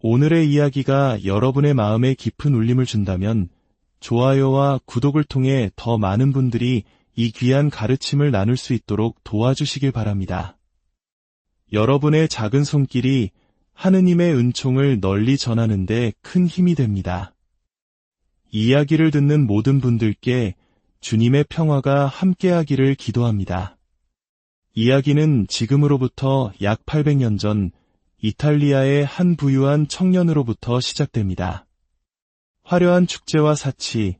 오늘의 이야기가 여러분의 마음에 깊은 울림을 준다면 좋아요와 구독을 통해 더 많은 분들이 이 귀한 가르침을 나눌 수 있도록 도와주시길 바랍니다. 여러분의 작은 손길이 하느님의 은총을 널리 전하는 데 큰 힘이 됩니다. 이야기를 듣는 모든 분들께 주님의 평화가 함께하기를 기도합니다. 이야기는 지금으로부터 약 800년 전 이탈리아의 한 부유한 청년으로부터 시작됩니다. 화려한 축제와 사치,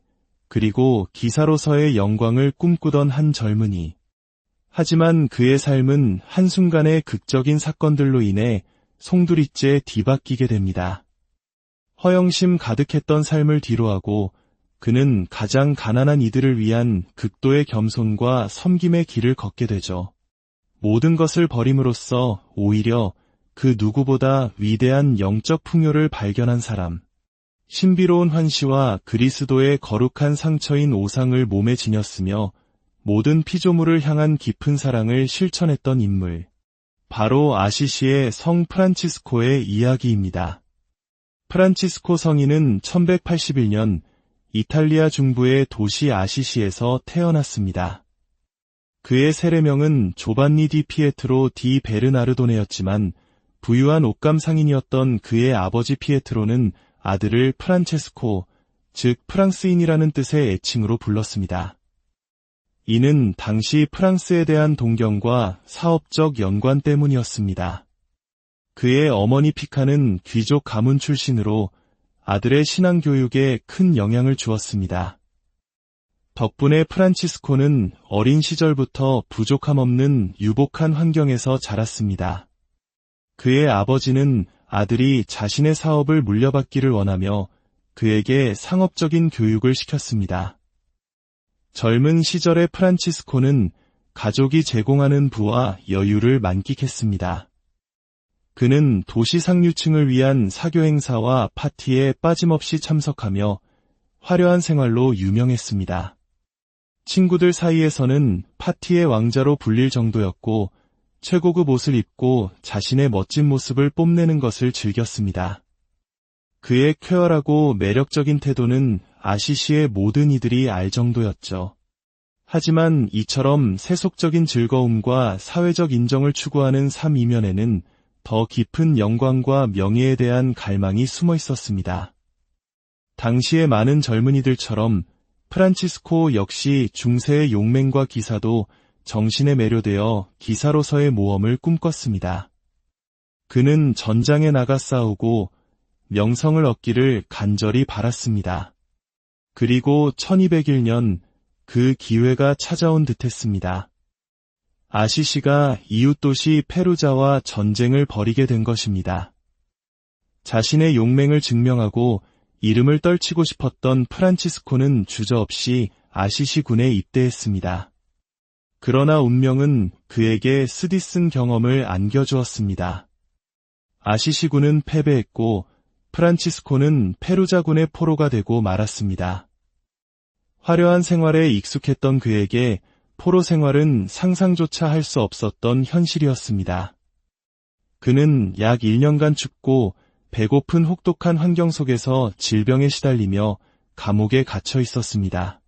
그리고 기사로서의 영광을 꿈꾸던 한 젊은이. 하지만 그의 삶은 한순간의 극적인 사건들로 인해 송두리째 뒤바뀌게 됩니다. 허영심 가득했던 삶을 뒤로하고 그는 가장 가난한 이들을 위한 극도의 겸손과 섬김의 길을 걷게 되죠. 모든 것을 버림으로써 오히려 그 누구보다 위대한 영적 풍요를 발견한 사람. 신비로운 환시와 그리스도의 거룩한 상처인 오상을 몸에 지녔으며 모든 피조물을 향한 깊은 사랑을 실천했던 인물. 바로 아시시의 성 프란치스코의 이야기입니다. 프란치스코 성인은 1181년 이탈리아 중부의 도시 아시시에서 태어났습니다. 그의 세례명은 조반니 디 피에트로 디 베르나르도네였지만 부유한 옷감 상인이었던 그의 아버지 피에트로는 아들을 프란체스코, 즉 프랑스인이라는 뜻의 애칭으로 불렀습니다. 이는 당시 프랑스에 대한 동경과 사업적 연관 때문이었습니다. 그의 어머니 피카는 귀족 가문 출신으로 아들의 신앙교육에 큰 영향을 주었습니다. 덕분에 프란치스코는 어린 시절부터 부족함 없는 유복한 환경에서 자랐습니다. 그의 아버지는 아들이 자신의 사업을 물려받기를 원하며 그에게 상업적인 교육을 시켰습니다. 젊은 시절의 프란치스코는 가족이 제공하는 부와 여유를 만끽했습니다. 그는 도시 상류층을 위한 사교 행사와 파티에 빠짐없이 참석하며 화려한 생활로 유명했습니다. 친구들 사이에서는 파티의 왕자로 불릴 정도였고 최고급 옷을 입고 자신의 멋진 모습을 뽐내는 것을 즐겼습니다. 그의 쾌활하고 매력적인 태도는 아시시의 모든 이들이 알 정도였죠. 하지만 이처럼 세속적인 즐거움과 사회적 인정을 추구하는 삶 이면에는 더 깊은 영광과 명예에 대한 갈망이 숨어 있었습니다. 당시의 많은 젊은이들처럼 프란치스코 역시 중세의 용맹과 기사도 정신에 매료되어 기사로서의 모험을 꿈꿨습니다. 그는 전장에 나가 싸우고 명성을 얻기를 간절히 바랐습니다. 그리고 1201년 그 기회가 찾아온 듯했습니다. 아시시가 이웃도시 페루자와 전쟁을 벌이게 된 것입니다. 자신의 용맹을 증명하고 이름을 떨치고 싶었던 프란치스코는 주저없이 아시시 군에 입대했습니다. 그러나 운명은 그에게 쓰디쓴 경험을 안겨주었습니다. 아시시군은 패배했고 프란치스코는 페루자군의 포로가 되고 말았습니다. 화려한 생활에 익숙했던 그에게 포로 생활은 상상조차 할 수 없었던 현실이었습니다. 그는 약 1년간 춥고 배고픈 혹독한 환경 속에서 질병에 시달리며 감옥에 갇혀 있었습니다.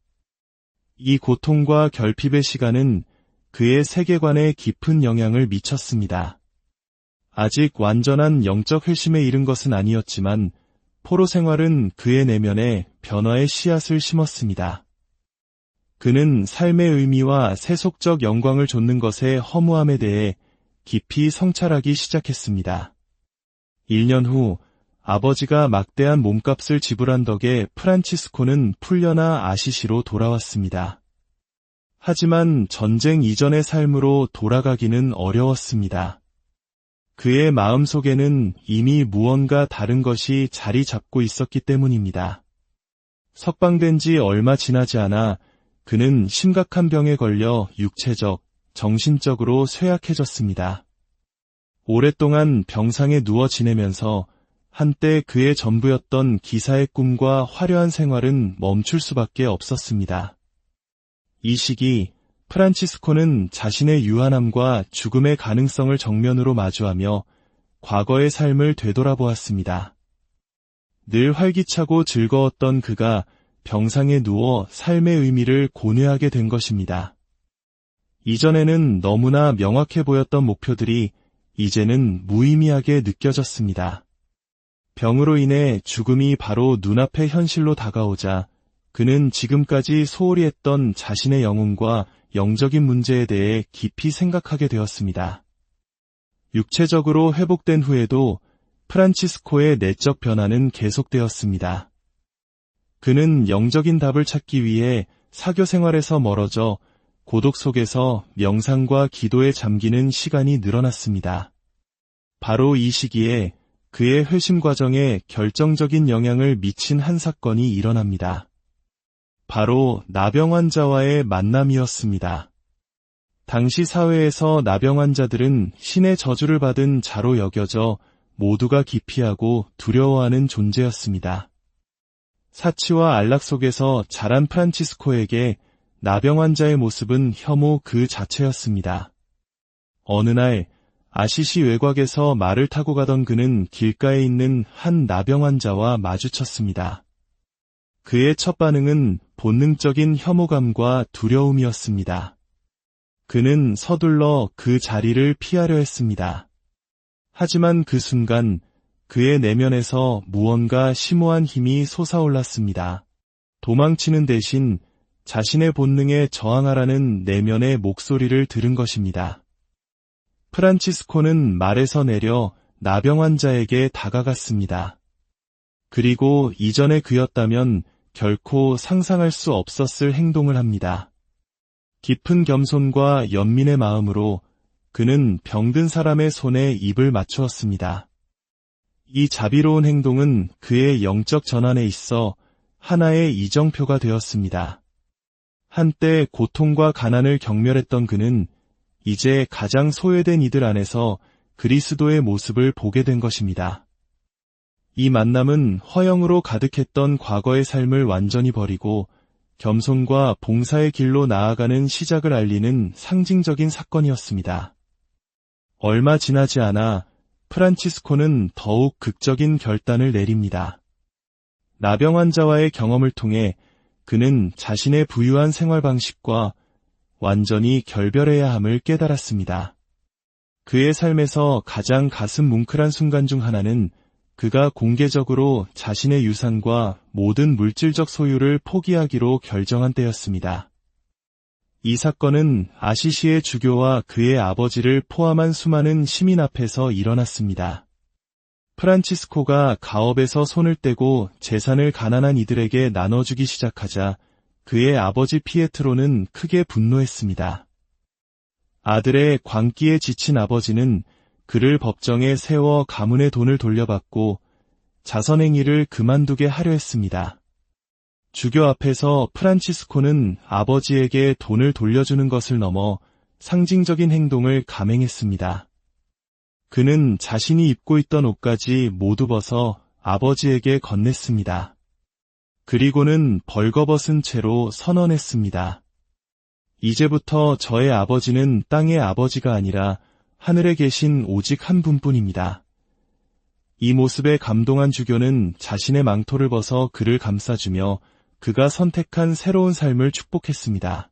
이 고통과 결핍의 시간은 그의 세계관에 깊은 영향을 미쳤습니다. 아직 완전한 영적 회심에 이른 것은 아니었지만 포로 생활은 그의 내면에 변화의 씨앗을 심었습니다. 그는 삶의 의미와 세속적 영광을 좇는 것의 허무함에 대해 깊이 성찰하기 시작했습니다. 1년 후 아버지가 막대한 몸값을 지불한 덕에 프란치스코는 풀려나 아시시로 돌아왔습니다. 하지만 전쟁 이전의 삶으로 돌아가기는 어려웠습니다. 그의 마음속에는 이미 무언가 다른 것이 자리 잡고 있었기 때문입니다. 석방된 지 얼마 지나지 않아 그는 심각한 병에 걸려 육체적, 정신적으로 쇠약해졌습니다. 오랫동안 병상에 누워 지내면서 한때 그의 전부였던 기사의 꿈과 화려한 생활은 멈출 수밖에 없었습니다. 이 시기 프란치스코는 자신의 유한함과 죽음의 가능성을 정면으로 마주하며 과거의 삶을 되돌아보았습니다. 늘 활기차고 즐거웠던 그가 병상에 누워 삶의 의미를 고뇌하게 된 것입니다. 이전에는 너무나 명확해 보였던 목표들이 이제는 무의미하게 느껴졌습니다. 병으로 인해 죽음이 바로 눈앞의 현실로 다가오자 그는 지금까지 소홀히 했던 자신의 영혼과 영적인 문제에 대해 깊이 생각하게 되었습니다. 육체적으로 회복된 후에도 프란치스코의 내적 변화는 계속되었습니다. 그는 영적인 답을 찾기 위해 사교 생활에서 멀어져 고독 속에서 명상과 기도에 잠기는 시간이 늘어났습니다. 바로 이 시기에 그의 회심 과정에 결정적인 영향을 미친 한 사건이 일어납니다. 바로 나병 환자와의 만남이었습니다. 당시 사회에서 나병 환자들은 신의 저주를 받은 자로 여겨져 모두가 기피하고 두려워하는 존재였습니다. 사치와 안락 속에서 자란 프란치스코에게 나병 환자의 모습은 혐오 그 자체였습니다. 어느 날 아시시 외곽에서 말을 타고 가던 그는 길가에 있는 한 나병 환자와 마주쳤습니다. 그의 첫 반응은 본능적인 혐오감과 두려움이었습니다. 그는 서둘러 그 자리를 피하려 했습니다. 하지만 그 순간 그의 내면에서 무언가 심오한 힘이 솟아올랐습니다. 도망치는 대신 자신의 본능에 저항하라는 내면의 목소리를 들은 것입니다. 프란치스코는 말에서 내려 나병 환자에게 다가갔습니다. 그리고 이전의 그였다면 결코 상상할 수 없었을 행동을 합니다. 깊은 겸손과 연민의 마음으로 그는 병든 사람의 손에 입을 맞추었습니다. 이 자비로운 행동은 그의 영적 전환에 있어 하나의 이정표가 되었습니다. 한때 고통과 가난을 경멸했던 그는 이제 가장 소외된 이들 안에서 그리스도의 모습을 보게 된 것입니다. 이 만남은 허영으로 가득했던 과거의 삶을 완전히 버리고 겸손과 봉사의 길로 나아가는 시작을 알리는 상징적인 사건이었습니다. 얼마 지나지 않아 프란치스코는 더욱 극적인 결단을 내립니다. 나병 환자와의 경험을 통해 그는 자신의 부유한 생활 방식과 완전히 결별해야 함을 깨달았습니다. 그의 삶에서 가장 가슴 뭉클한 순간 중 하나는 그가 공개적으로 자신의 유산과 모든 물질적 소유를 포기하기로 결정한 때였습니다. 이 사건은 아시시의 주교와 그의 아버지를 포함한 수많은 시민 앞에서 일어났습니다. 프란치스코가 가업에서 손을 떼고 재산을 가난한 이들에게 나눠주기 시작하자 그의 아버지 피에트로는 크게 분노했습니다. 아들의 광기에 지친 아버지는 그를 법정에 세워 가문의 돈을 돌려받고 자선행위를 그만두게 하려 했습니다. 주교 앞에서 프란치스코는 아버지에게 돈을 돌려주는 것을 넘어 상징적인 행동을 감행했습니다. 그는 자신이 입고 있던 옷까지 모두 벗어 아버지에게 건넸습니다. 그리고는 벌거벗은 채로 선언했습니다. 이제부터 저의 아버지는 땅의 아버지가 아니라 하늘에 계신 오직 한 분뿐입니다. 이 모습에 감동한 주교는 자신의 망토를 벗어 그를 감싸주며 그가 선택한 새로운 삶을 축복했습니다.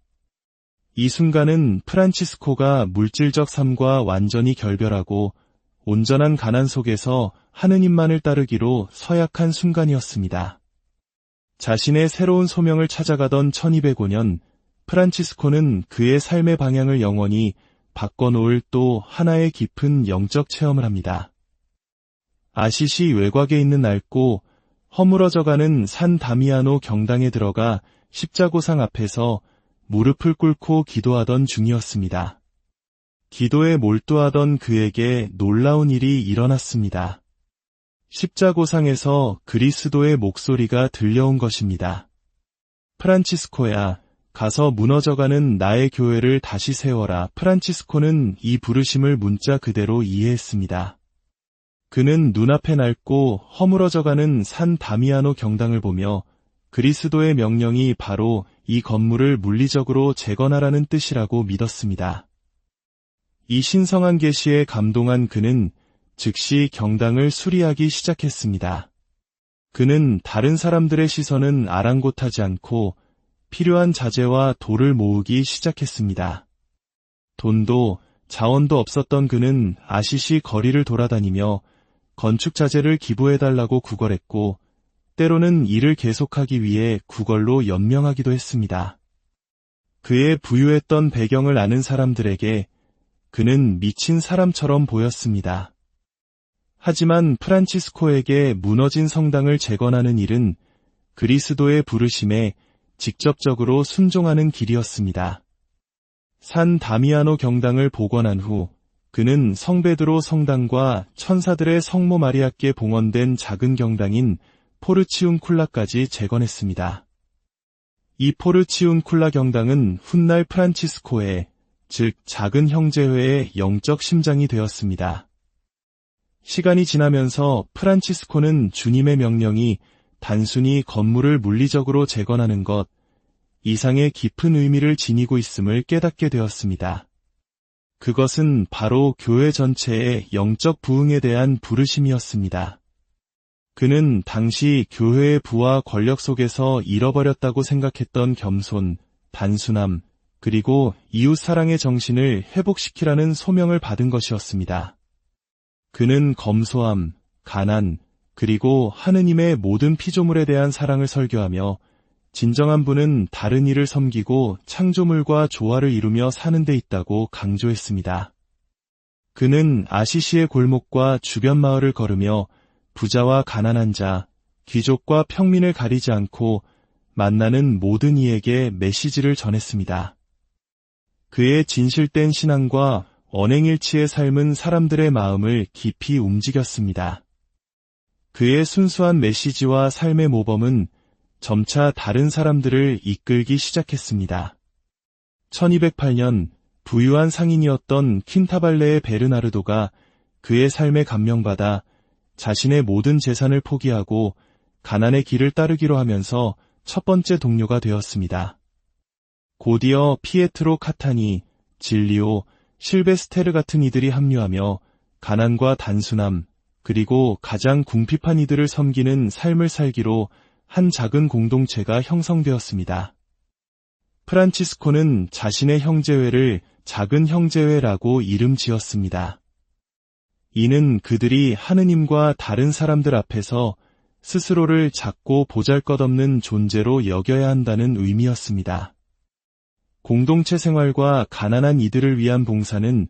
이 순간은 프란치스코가 물질적 삶과 완전히 결별하고 온전한 가난 속에서 하느님만을 따르기로 서약한 순간이었습니다. 자신의 새로운 소명을 찾아가던 1205년, 프란치스코는 그의 삶의 방향을 영원히 바꿔놓을 또 하나의 깊은 영적 체험을 합니다. 아시시 외곽에 있는 낡고 허물어져가는 산 다미아노 경당에 들어가 십자고상 앞에서 무릎을 꿇고 기도하던 중이었습니다. 기도에 몰두하던 그에게 놀라운 일이 일어났습니다. 십자고상에서 그리스도의 목소리가 들려온 것입니다. 프란치스코야, 가서 무너져가는 나의 교회를 다시 세워라. 프란치스코는 이 부르심을 문자 그대로 이해했습니다. 그는 눈앞에 낡고 허물어져가는 산 다미아노 경당을 보며 그리스도의 명령이 바로 이 건물을 물리적으로 재건하라는 뜻이라고 믿었습니다. 이 신성한 계시에 감동한 그는 즉시 경당을 수리하기 시작했습니다. 그는 다른 사람들의 시선은 아랑곳하지 않고 필요한 자재와 돌을 모으기 시작했습니다. 돈도 자원도 없었던 그는 아시시 거리를 돌아다니며 건축 자재를 기부해달라고 구걸했고, 때로는 일을 계속하기 위해 구걸로 연명하기도 했습니다. 그의 부유했던 배경을 아는 사람들에게 그는 미친 사람처럼 보였습니다. 하지만 프란치스코에게 무너진 성당을 재건하는 일은 그리스도의 부르심에 직접적으로 순종하는 길이었습니다. 산 다미아노 경당을 복원한 후 그는 성베드로 성당과 천사들의 성모 마리아께 봉헌된 작은 경당인 포르치운쿨라까지 재건했습니다. 이 포르치운쿨라 경당은 훗날 프란치스코의, 즉 작은 형제회의 영적 심장이 되었습니다. 시간이 지나면서 프란치스코는 주님의 명령이 단순히 건물을 물리적으로 재건하는 것 이상의 깊은 의미를 지니고 있음을 깨닫게 되었습니다. 그것은 바로 교회 전체의 영적 부흥에 대한 부르심이었습니다. 그는 당시 교회의 부와 권력 속에서 잃어버렸다고 생각했던 겸손, 단순함, 그리고 이웃사랑의 정신을 회복시키라는 소명을 받은 것이었습니다. 그는 검소함, 가난, 그리고 하느님의 모든 피조물에 대한 사랑을 설교하며 진정한 부는 다른 이를 섬기고 창조물과 조화를 이루며 사는 데 있다고 강조했습니다. 그는 아시시의 골목과 주변 마을을 걸으며 부자와 가난한 자, 귀족과 평민을 가리지 않고 만나는 모든 이에게 메시지를 전했습니다. 그의 진실된 신앙과 언행일치의 삶은 사람들의 마음을 깊이 움직였습니다. 그의 순수한 메시지와 삶의 모범은 점차 다른 사람들을 이끌기 시작했습니다. 1208년 부유한 상인이었던 퀸타발레의 베르나르도가 그의 삶에 감명받아 자신의 모든 재산을 포기하고 가난의 길을 따르기로 하면서 첫 번째 동료가 되었습니다. 곧이어 피에트로 카타니, 진리오, 실베스테르 같은 이들이 합류하며 가난과 단순함, 그리고 가장 궁핍한 이들을 섬기는 삶을 살기로 한 작은 공동체가 형성되었습니다. 프란치스코는 자신의 형제회를 작은 형제회라고 이름 지었습니다. 이는 그들이 하느님과 다른 사람들 앞에서 스스로를 작고 보잘것없는 존재로 여겨야 한다는 의미였습니다. 공동체 생활과 가난한 이들을 위한 봉사는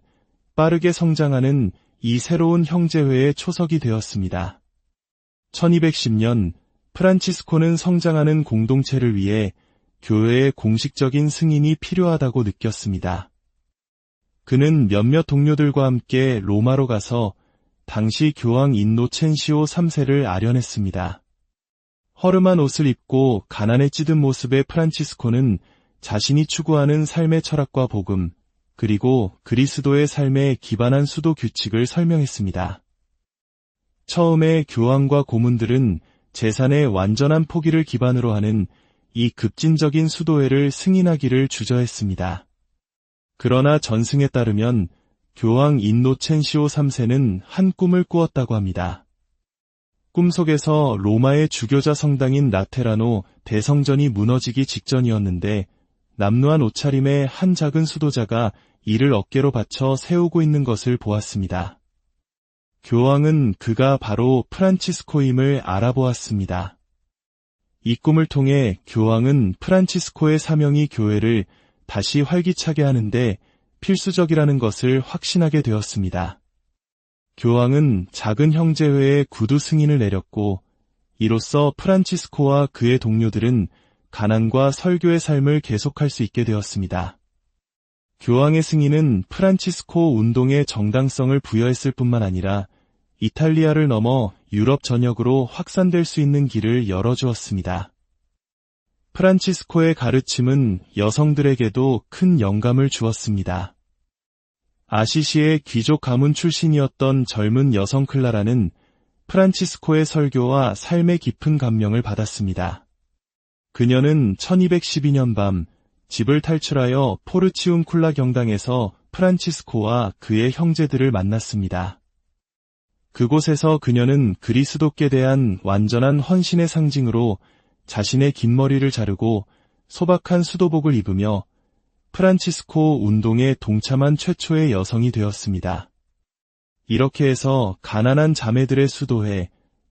빠르게 성장하는 이 새로운 형제회의 초석이 되었습니다. 1210년 프란치스코는 성장하는 공동체를 위해 교회의 공식적인 승인이 필요하다고 느꼈습니다. 그는 몇몇 동료들과 함께 로마로 가서 당시 교황 인노첸시오 3세를 아련했습니다. 허름한 옷을 입고 가난에 찌든 모습의 프란치스코는 자신이 추구하는 삶의 철학과 복음, 그리고 그리스도의 삶에 기반한 수도 규칙을 설명했습니다. 처음에 교황과 고문들은 재산의 완전한 포기를 기반으로 하는 이 급진적인 수도회를 승인하기를 주저했습니다. 그러나 전승에 따르면 교황 인노첸시오 3세는 한 꿈을 꾸었다고 합니다. 꿈속에서 로마의 주교자 성당인 라테라노 대성전이 무너지기 직전이었는데 남루한 옷차림의 한 작은 수도자가 이를 어깨로 받쳐 세우고 있는 것을 보았습니다. 교황은 그가 바로 프란치스코임을 알아보았습니다. 이 꿈을 통해 교황은 프란치스코의 사명이 교회를 다시 활기차게 하는데 필수적이라는 것을 확신하게 되었습니다. 교황은 작은 형제회에 구두 승인을 내렸고 이로써 프란치스코와 그의 동료들은 가난과 설교의 삶을 계속할 수 있게 되었습니다. 교황의 승인은 프란치스코 운동의 정당성을 부여했을 뿐만 아니라 이탈리아를 넘어 유럽 전역으로 확산될 수 있는 길을 열어주었습니다. 프란치스코의 가르침은 여성들에게도 큰 영감을 주었습니다. 아시시의 귀족 가문 출신이었던 젊은 여성 클라라는 프란치스코의 설교와 삶의 깊은 감명을 받았습니다. 그녀는 1212년 밤 집을 탈출하여 포르치운쿨라 경당에서 프란치스코와 그의 형제들을 만났습니다. 그곳에서 그녀는 그리스도께 대한 완전한 헌신의 상징으로 자신의 긴 머리를 자르고 소박한 수도복을 입으며 프란치스코 운동에 동참한 최초의 여성이 되었습니다. 이렇게 해서 가난한 자매들의 수도회,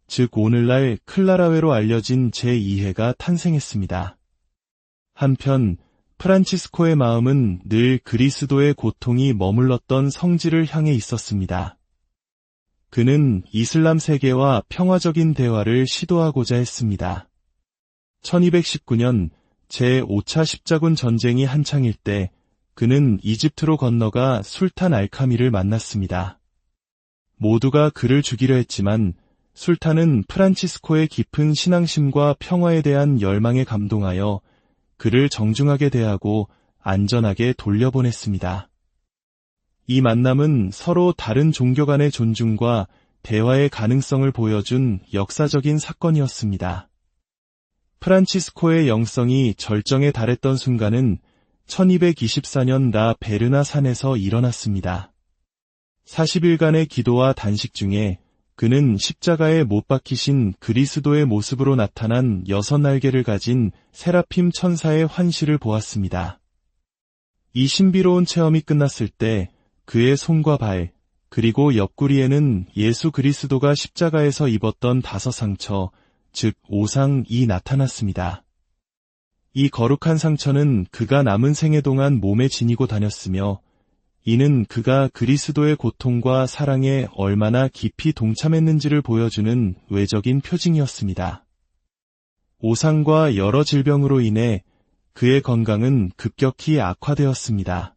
즉 오늘날 클라라회로 알려진 제2회가 탄생했습니다. 한편 프란치스코의 마음은 늘 그리스도의 고통이 머물렀던 성지를 향해 있었습니다. 그는 이슬람 세계와 평화적인 대화를 시도하고자 했습니다. 1219년 제5차 십자군 전쟁이 한창일 때 그는 이집트로 건너가 술탄 알카미를 만났습니다. 모두가 그를 죽이려 했지만 술탄은 프란치스코의 깊은 신앙심과 평화에 대한 열망에 감동하여 그를 정중하게 대하고 안전하게 돌려보냈습니다. 이 만남은 서로 다른 종교 간의 존중과 대화의 가능성을 보여준 역사적인 사건이었습니다. 프란치스코의 영성이 절정에 달했던 순간은 1224년 라 베르나 산에서 일어났습니다. 40일간의 기도와 단식 중에 그는 십자가에 못 박히신 그리스도의 모습으로 나타난 6날개를 가진 세라핌 천사의 환시를 보았습니다. 이 신비로운 체험이 끝났을 때 그의 손과 발, 그리고 옆구리에는 예수 그리스도가 십자가에서 입었던 5상처, 즉 5상이 나타났습니다. 이 거룩한 상처는 그가 남은 생애 동안 몸에 지니고 다녔으며 이는 그가 그리스도의 고통과 사랑에 얼마나 깊이 동참했는지를 보여주는 외적인 표징이었습니다. 오상과 여러 질병으로 인해 그의 건강은 급격히 악화되었습니다.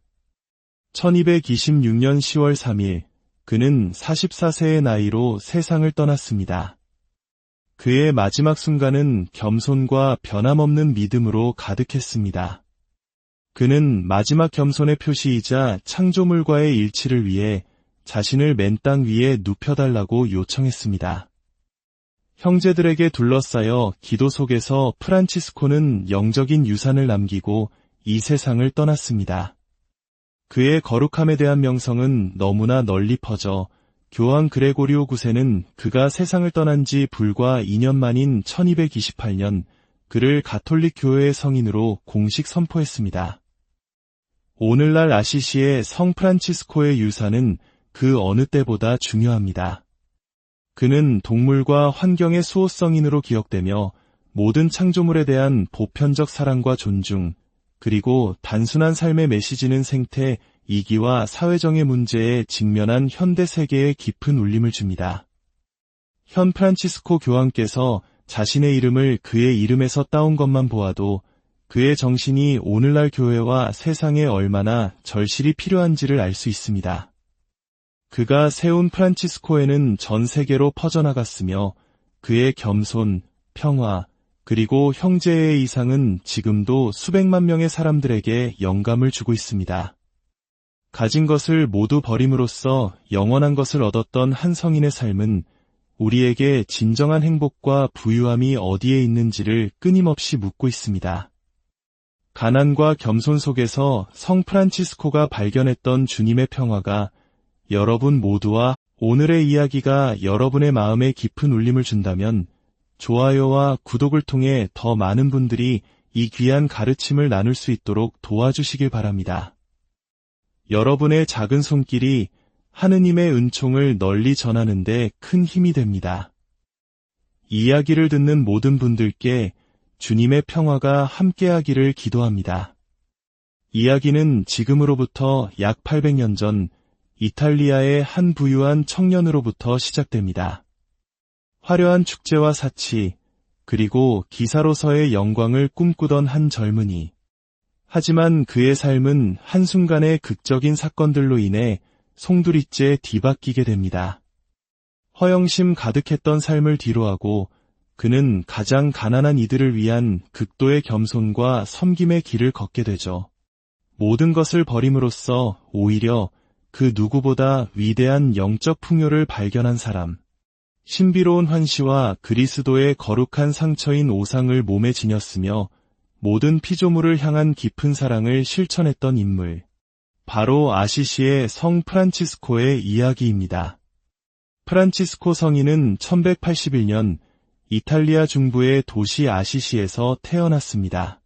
1226년 10월 3일, 그는 44세의 나이로 세상을 떠났습니다. 그의 마지막 순간은 겸손과 변함없는 믿음으로 가득했습니다. 그는 마지막 겸손의 표시이자 창조물과의 일치를 위해 자신을 맨 땅 위에 눕혀달라고 요청했습니다. 형제들에게 둘러싸여 기도 속에서 프란치스코는 영적인 유산을 남기고 이 세상을 떠났습니다. 그의 거룩함에 대한 명성은 너무나 널리 퍼져 교황 그레고리오 9세는 그가 세상을 떠난 지 불과 2년 만인 1228년 그를 가톨릭 교회의 성인으로 공식 선포했습니다. 오늘날 아시시의 성 프란치스코의 유산은 그 어느 때보다 중요합니다. 그는 동물과 환경의 수호성인으로 기억되며 모든 창조물에 대한 보편적 사랑과 존중, 그리고 단순한 삶의 메시지는 생태, 이기와 사회정의 문제에 직면한 현대 세계에 깊은 울림을 줍니다. 현 프란치스코 교황께서 자신의 이름을 그의 이름에서 따온 것만 보아도 그의 정신이 오늘날 교회와 세상에 얼마나 절실히 필요한지를 알 수 있습니다. 그가 세운 프란치스코에는 전 세계로 퍼져나갔으며 그의 겸손, 평화, 그리고 형제의 이상은 지금도 수백만 명의 사람들에게 영감을 주고 있습니다. 가진 것을 모두 버림으로써 영원한 것을 얻었던 한 성인의 삶은 우리에게 진정한 행복과 부유함이 어디에 있는지를 끊임없이 묻고 있습니다. 가난과 겸손 속에서 성 프란치스코가 발견했던 주님의 평화가 여러분 모두와 오늘의 이야기가 여러분의 마음에 깊은 울림을 준다면 좋아요와 구독을 통해 더 많은 분들이 이 귀한 가르침을 나눌 수 있도록 도와주시길 바랍니다. 여러분의 작은 손길이 하느님의 은총을 널리 전하는 데 큰 힘이 됩니다. 이야기를 듣는 모든 분들께 주님의 평화가 함께하기를 기도합니다. 이야기는 지금으로부터 약 800년 전 이탈리아의 한 부유한 청년으로부터 시작됩니다. 화려한 축제와 사치, 그리고 기사로서의 영광을 꿈꾸던 한 젊은이. 하지만 그의 삶은 한순간의 극적인 사건들로 인해 송두리째 뒤바뀌게 됩니다. 허영심 가득했던 삶을 뒤로하고 그는 가장 가난한 이들을 위한 극도의 겸손과 섬김의 길을 걷게 되죠. 모든 것을 버림으로써 오히려 그 누구보다 위대한 영적 풍요를 발견한 사람. 신비로운 환시와 그리스도의 거룩한 상처인 오상을 몸에 지녔으며 모든 피조물을 향한 깊은 사랑을 실천했던 인물. 바로 아시시의 성 프란치스코의 이야기입니다. 프란치스코 성인은 1181년 이탈리아 중부의 도시 아시시에서 태어났습니다.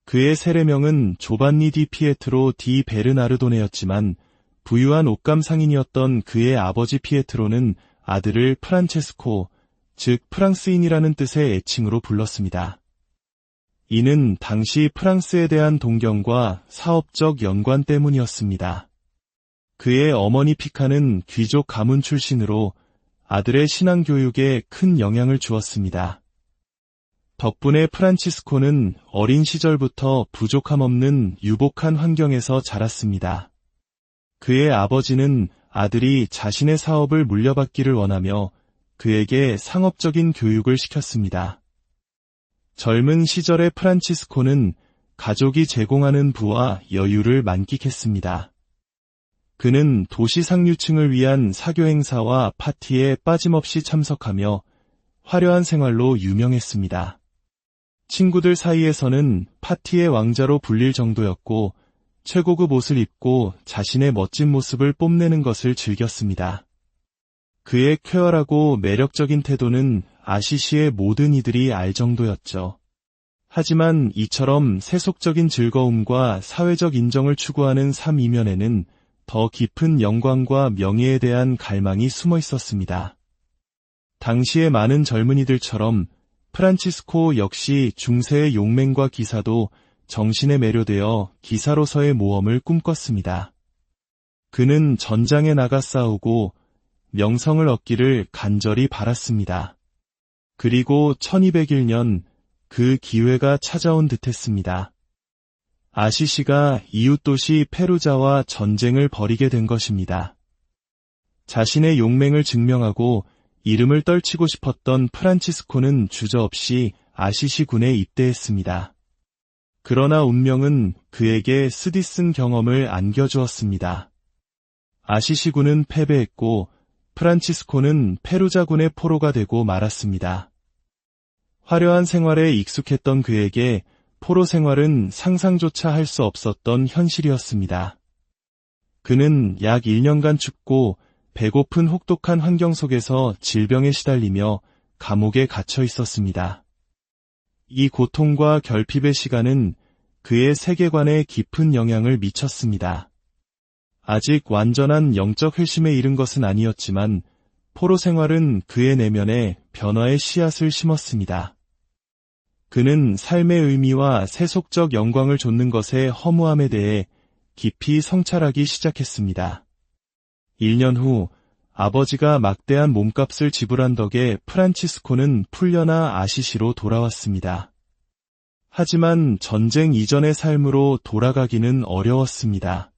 그의 세례명은 조반니 디 피에트로 디 베르나르도네였지만 부유한 옷감 상인이었던 그의 아버지 피에트로는 아들을 프란체스코, 즉 프랑스인이라는 뜻의 애칭으로 불렀습니다. 이는 당시 프랑스에 대한 동경과 사업적 연관 때문이었습니다. 그의 어머니 피카는 귀족 가문 출신으로 아들의 신앙 교육에 큰 영향을 주었습니다. 덕분에 프란치스코는 어린 시절부터 부족함 없는 유복한 환경에서 자랐습니다. 그의 아버지는 아들이 자신의 사업을 물려받기를 원하며 그에게 상업적인 교육을 시켰습니다. 젊은 시절의 프란치스코는 가족이 제공하는 부와 여유를 만끽했습니다. 그는 도시 상류층을 위한 사교 행사와 파티에 빠짐없이 참석하며 화려한 생활로 유명했습니다. 친구들 사이에서는 파티의 왕자로 불릴 정도였고 최고급 옷을 입고 자신의 멋진 모습을 뽐내는 것을 즐겼습니다. 그의 쾌활하고 매력적인 태도는 아시시의 모든 이들이 알 정도였죠. 하지만 이처럼 세속적인 즐거움과 사회적 인정을 추구하는 삶 이면에는 더 깊은 영광과 명예에 대한 갈망이 숨어 있었습니다. 당시의 많은 젊은이들처럼 프란치스코 역시 중세의 용맹과 기사도 정신에 매료되어 기사로서의 모험을 꿈꿨습니다. 그는 전장에 나가 싸우고 명성을 얻기를 간절히 바랐습니다. 그리고 1201년 그 기회가 찾아온 듯했습니다. 아시시가 이웃도시 페루자와 전쟁을 벌이게 된 것입니다. 자신의 용맹을 증명하고 이름을 떨치고 싶었던 프란치스코는 주저없이 아시시 군에 입대했습니다. 그러나 운명은 그에게 쓰디쓴 경험을 안겨주었습니다. 아시시 군은 패배했고 프란치스코는 페루자군의 포로가 되고 말았습니다. 화려한 생활에 익숙했던 그에게 포로 생활은 상상조차 할 수 없었던 현실이었습니다. 그는 약 1년간 춥고 배고픈 혹독한 환경 속에서 질병에 시달리며 감옥에 갇혀 있었습니다. 이 고통과 결핍의 시간은 그의 세계관에 깊은 영향을 미쳤습니다. 아직 완전한 영적 회심에 이른 것은 아니었지만 포로 생활은 그의 내면에 변화의 씨앗을 심었습니다. 그는 삶의 의미와 세속적 영광을 좇는 것의 허무함에 대해 깊이 성찰하기 시작했습니다. 1년 후 아버지가 막대한 몸값을 지불한 덕에 프란치스코는 풀려나 아시시로 돌아왔습니다. 하지만 전쟁 이전의 삶으로 돌아가기는 어려웠습니다.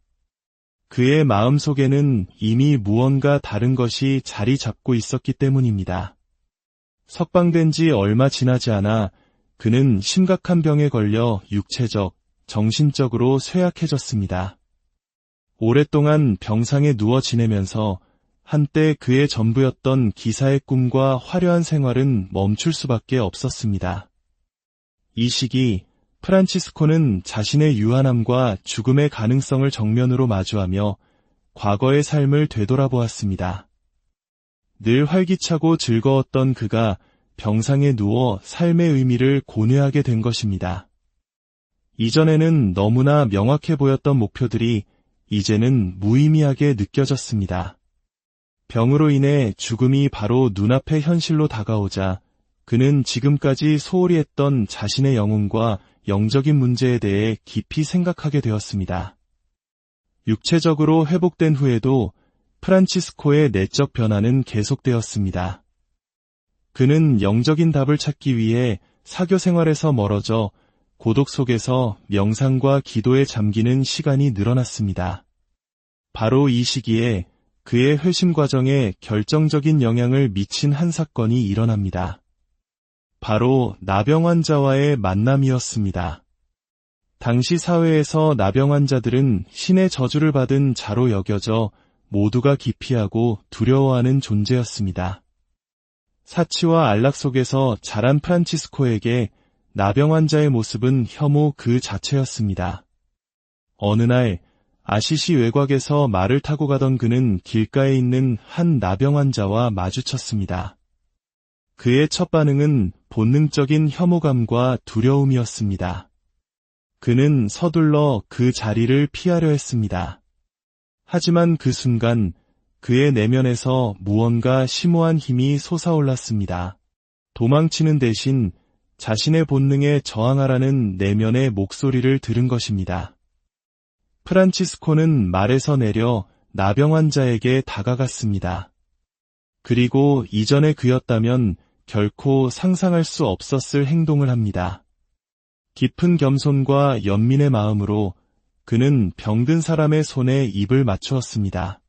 그의 마음속에는 이미 무언가 다른 것이 자리 잡고 있었기 때문입니다. 석방된 지 얼마 지나지 않아 그는 심각한 병에 걸려 육체적, 정신적으로 쇠약해졌습니다. 오랫동안 병상에 누워 지내면서 한때 그의 전부였던 기사의 꿈과 화려한 생활은 멈출 수밖에 없었습니다. 이 시기 프란치스코는 자신의 유한함과 죽음의 가능성을 정면으로 마주하며 과거의 삶을 되돌아보았습니다. 늘 활기차고 즐거웠던 그가 병상에 누워 삶의 의미를 고뇌하게 된 것입니다. 이전에는 너무나 명확해 보였던 목표들이 이제는 무의미하게 느껴졌습니다. 병으로 인해 죽음이 바로 눈앞의 현실로 다가오자 그는 지금까지 소홀히 했던 자신의 영혼과 영적인 문제에 대해 깊이 생각하게 되었습니다. 육체적으로 회복된 후에도 프란치스코의 내적 변화는 계속되었습니다. 그는 영적인 답을 찾기 위해 사교 생활에서 멀어져 고독 속에서 명상과 기도에 잠기는 시간이 늘어났습니다. 바로 이 시기에 그의 회심 과정에 결정적인 영향을 미친 한 사건이 일어납니다. 바로 나병 환자와의 만남이었습니다. 당시 사회에서 나병 환자들은 신의 저주를 받은 자로 여겨져 모두가 기피하고 두려워하는 존재였습니다. 사치와 안락 속에서 자란 프란치스코에게 나병 환자의 모습은 혐오 그 자체였습니다. 어느 날 아시시 외곽에서 말을 타고 가던 그는 길가에 있는 한 나병 환자와 마주쳤습니다. 그의 첫 반응은 본능적인 혐오감과 두려움이었습니다. 그는 서둘러 그 자리를 피하려 했습니다. 하지만 그 순간 그의 내면에서 무언가 심오한 힘이 솟아올랐습니다. 도망치는 대신 자신의 본능에 저항하라는 내면의 목소리를 들은 것입니다. 프란치스코는 말에서 내려 나병 환자에게 다가갔습니다. 그리고 이전의 그였다면 결코 상상할 수 없었을 행동을 합니다. 깊은 겸손과 연민의 마음으로 그는 병든 사람의 손에 입을 맞추었습니다.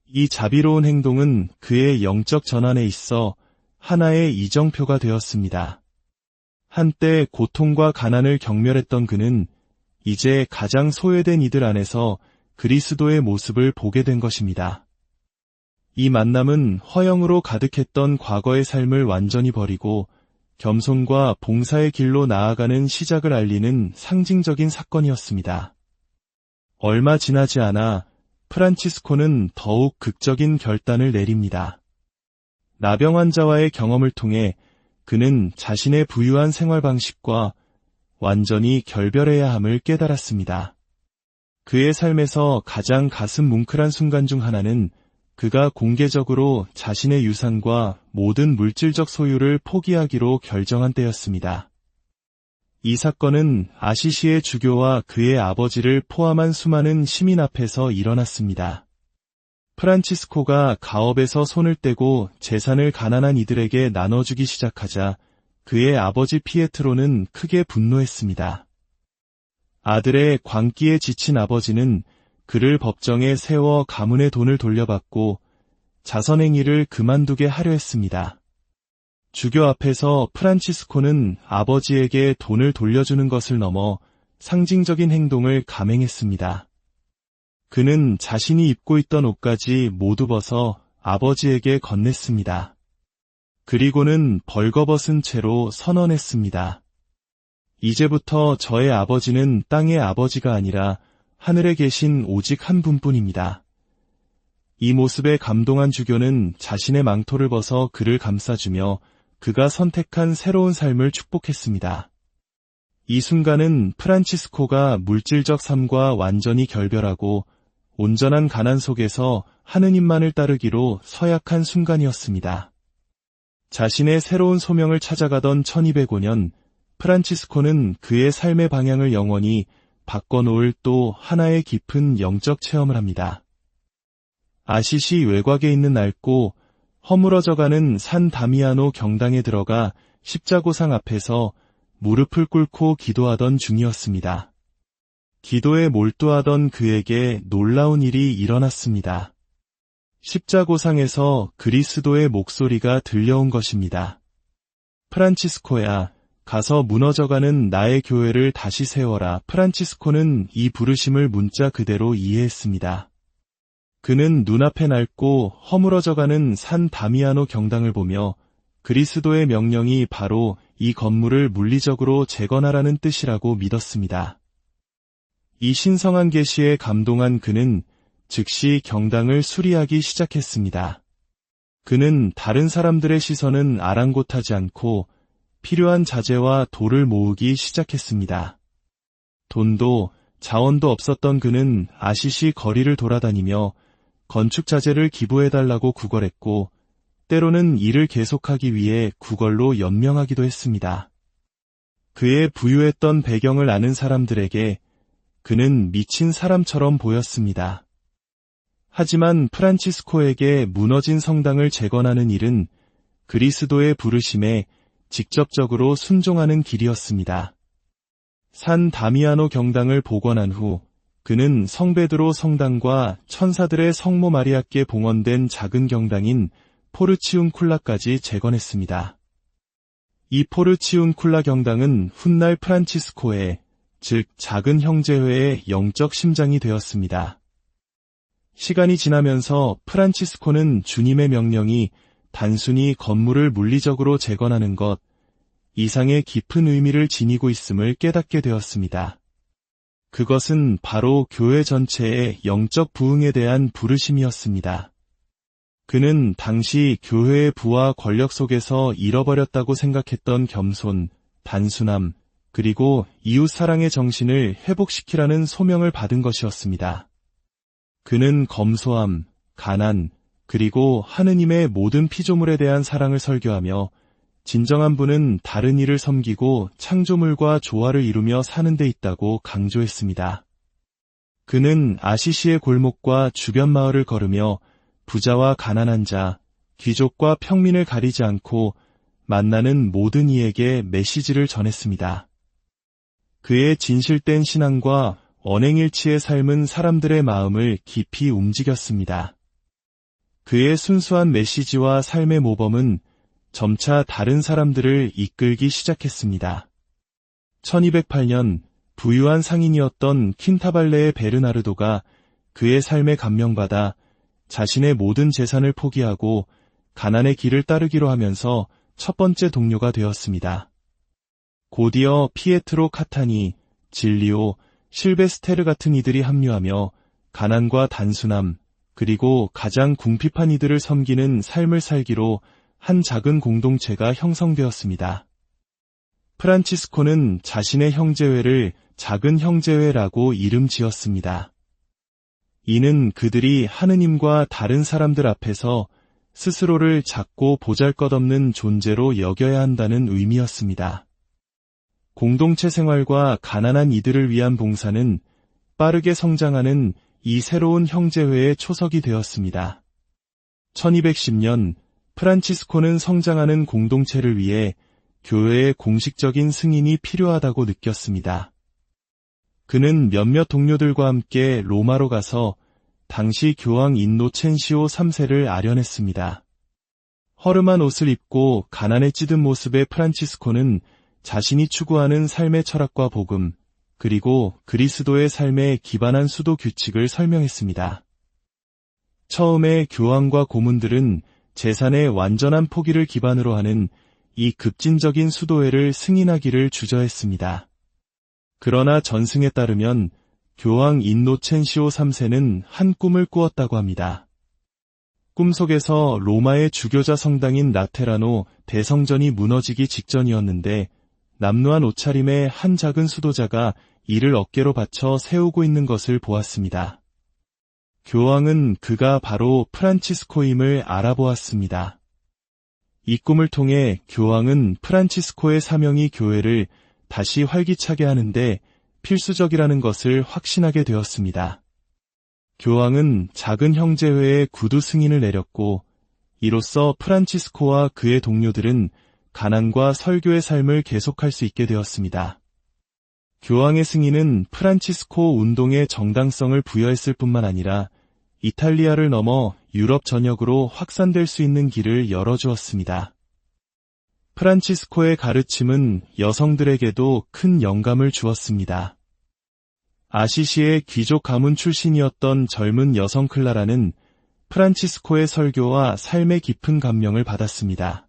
이 자비로운 행동은 그의 영적 전환에 있어 하나의 이정표가 되었습니다. 한때 고통과 가난을 경멸했던 그는 이제 가장 소외된 이들 안에서 그리스도의 모습을 보게 된 것입니다. 이 만남은 허영으로 가득했던 과거의 삶을 완전히 버리고 겸손과 봉사의 길로 나아가는 시작을 알리는 상징적인 사건이었습니다. 얼마 지나지 않아 프란치스코는 더욱 극적인 결단을 내립니다. 나병 환자와의 경험을 통해 그는 자신의 부유한 생활 방식과 완전히 결별해야 함을 깨달았습니다. 그의 삶에서 가장 가슴 뭉클한 순간 중 하나는 그가 공개적으로 자신의 유산과 모든 물질적 소유를 포기하기로 결정한 때였습니다. 이 사건은 아시시의 주교와 그의 아버지를 포함한 수많은 시민 앞에서 일어났습니다. 프란치스코가 가업에서 손을 떼고 재산을 가난한 이들에게 나눠주기 시작하자 그의 아버지 피에트로는 크게 분노했습니다. 아들의 광기에 지친 아버지는 그를 법정에 세워 가문의 돈을 돌려받고 자선행위를 그만두게 하려 했습니다. 주교 앞에서 프란치스코는 아버지에게 돈을 돌려주는 것을 넘어 상징적인 행동을 감행했습니다. 그는 자신이 입고 있던 옷까지 모두 벗어 아버지에게 건넸습니다. 그리고는 벌거벗은 채로 선언했습니다. 이제부터 저의 아버지는 땅의 아버지가 아니라 하늘에 계신 오직 한 분뿐입니다. 이 모습에 감동한 주교는 자신의 망토를 벗어 그를 감싸주며 그가 선택한 새로운 삶을 축복했습니다. 이 순간은 프란치스코가 물질적 삶과 완전히 결별하고 온전한 가난 속에서 하느님만을 따르기로 서약한 순간이었습니다. 자신의 새로운 소명을 찾아가던 1205년, 프란치스코는 그의 삶의 방향을 영원히 바꿔놓을 또 하나의 깊은 영적 체험을 합니다. 아시시 외곽에 있는 낡고 허물어져가는 산 다미아노 경당에 들어가 십자고상 앞에서 무릎을 꿇고 기도하던 중이었습니다. 기도에 몰두하던 그에게 놀라운 일이 일어났습니다. 십자고상에서 그리스도의 목소리가 들려온 것입니다. 프란치스코야, 가서 무너져가는 나의 교회를 다시 세워라. 프란치스코는 이 부르심을 문자 그대로 이해했습니다. 그는 눈앞에 낡고 허물어져가는 산 다미아노 경당을 보며 그리스도의 명령이 바로 이 건물을 물리적으로 재건하라는 뜻이라고 믿었습니다. 이 신성한 계시에 감동한 그는 즉시 경당을 수리하기 시작했습니다. 그는 다른 사람들의 시선은 아랑곳하지 않고 필요한 자재와 돌을 모으기 시작했습니다. 돈도 자원도 없었던 그는 아시시 거리를 돌아다니며 건축 자재를 기부해달라고 구걸했고 때로는 일을 계속하기 위해 구걸로 연명하기도 했습니다. 그의 부유했던 배경을 아는 사람들에게 그는 미친 사람처럼 보였습니다. 하지만 프란치스코에게 무너진 성당을 재건하는 일은 그리스도의 부르심에 직접적으로 순종하는 길이었습니다. 산 다미아노 경당을 복원한 후 그는 성베드로 성당과 천사들의 성모 마리아께 봉헌된 작은 경당인 포르치운쿨라까지 재건했습니다. 이 포르치운쿨라 경당은 훗날 프란치스코의, 즉 작은 형제회의 영적 심장이 되었습니다. 시간이 지나면서 프란치스코는 주님의 명령이 단순히 건물을 물리적으로 재건하는 것 이상의 깊은 의미를 지니고 있음을 깨닫게 되었습니다. 그것은 바로 교회 전체의 영적 부흥에 대한 부르심이었습니다. 그는 당시 교회의 부와 권력 속에서 잃어버렸다고 생각했던 겸손, 단순함, 그리고 이웃사랑의 정신을 회복시키라는 소명을 받은 것이었습니다. 그는 검소함, 가난, 그리고 하느님의 모든 피조물에 대한 사랑을 설교하며 진정한 부는 다른 이를 섬기고 창조물과 조화를 이루며 사는 데 있다고 강조했습니다. 그는 아시시의 골목과 주변 마을을 걸으며 부자와 가난한 자, 귀족과 평민을 가리지 않고 만나는 모든 이에게 메시지를 전했습니다. 그의 진실된 신앙과 언행일치의 삶은 사람들의 마음을 깊이 움직였습니다. 그의 순수한 메시지와 삶의 모범은 점차 다른 사람들을 이끌기 시작했습니다. 1208년 부유한 상인이었던 킨타발레의 베르나르도가 그의 삶에 감명받아 자신의 모든 재산을 포기하고 가난의 길을 따르기로 하면서 첫 번째 동료가 되었습니다. 곧이어 피에트로 카타니, 진리오, 실베스테르 같은 이들이 합류하며 가난과 단순함, 그리고 가장 궁핍한 이들을 섬기는 삶을 살기로 한 작은 공동체가 형성되었습니다. 프란치스코는 자신의 형제회를 작은 형제회라고 이름 지었습니다. 이는 그들이 하느님과 다른 사람들 앞에서 스스로를 작고 보잘것없는 존재로 여겨야 한다는 의미였습니다. 공동체 생활과 가난한 이들을 위한 봉사는 빠르게 성장하는 이 새로운 형제회의 초석이 되었습니다. 1210년 프란치스코는 성장하는 공동체를 위해 교회의 공식적인 승인이 필요하다고 느꼈습니다. 그는 몇몇 동료들과 함께 로마로 가서 당시 교황 인노첸시오 3세를 아련했습니다. 허름한 옷을 입고 가난에 찌든 모습의 프란치스코는 자신이 추구하는 삶의 철학과 복음, 그리고 그리스도의 삶에 기반한 수도 규칙을 설명했습니다. 처음에 교황과 고문들은 재산의 완전한 포기를 기반으로 하는 이 급진적인 수도회를 승인하기를 주저했습니다. 그러나 전승에 따르면 교황 인노첸시오 3세는 한 꿈을 꾸었다고 합니다. 꿈속에서 로마의 주교자 성당인 라테라노 대성전이 무너지기 직전이었는데 남루한 옷차림의 한 작은 수도자가 이를 어깨로 받쳐 세우고 있는 것을 보았습니다. 교황은 그가 바로 프란치스코임을 알아보았습니다. 이 꿈을 통해 교황은 프란치스코의 사명이 교회를 다시 활기차게 하는데 필수적이라는 것을 확신하게 되었습니다. 교황은 작은 형제회의 구두 승인을 내렸고 이로써 프란치스코와 그의 동료들은 가난과 설교의 삶을 계속할 수 있게 되었습니다. 교황의 승인은 프란치스코 운동의 정당성을 부여했을 뿐만 아니라 이탈리아를 넘어 유럽 전역으로 확산될 수 있는 길을 열어주었습니다. 프란치스코의 가르침은 여성들에게도 큰 영감을 주었습니다. 아시시의 귀족 가문 출신이었던 젊은 여성 클라라는 프란치스코의 설교와 삶의 깊은 감명을 받았습니다.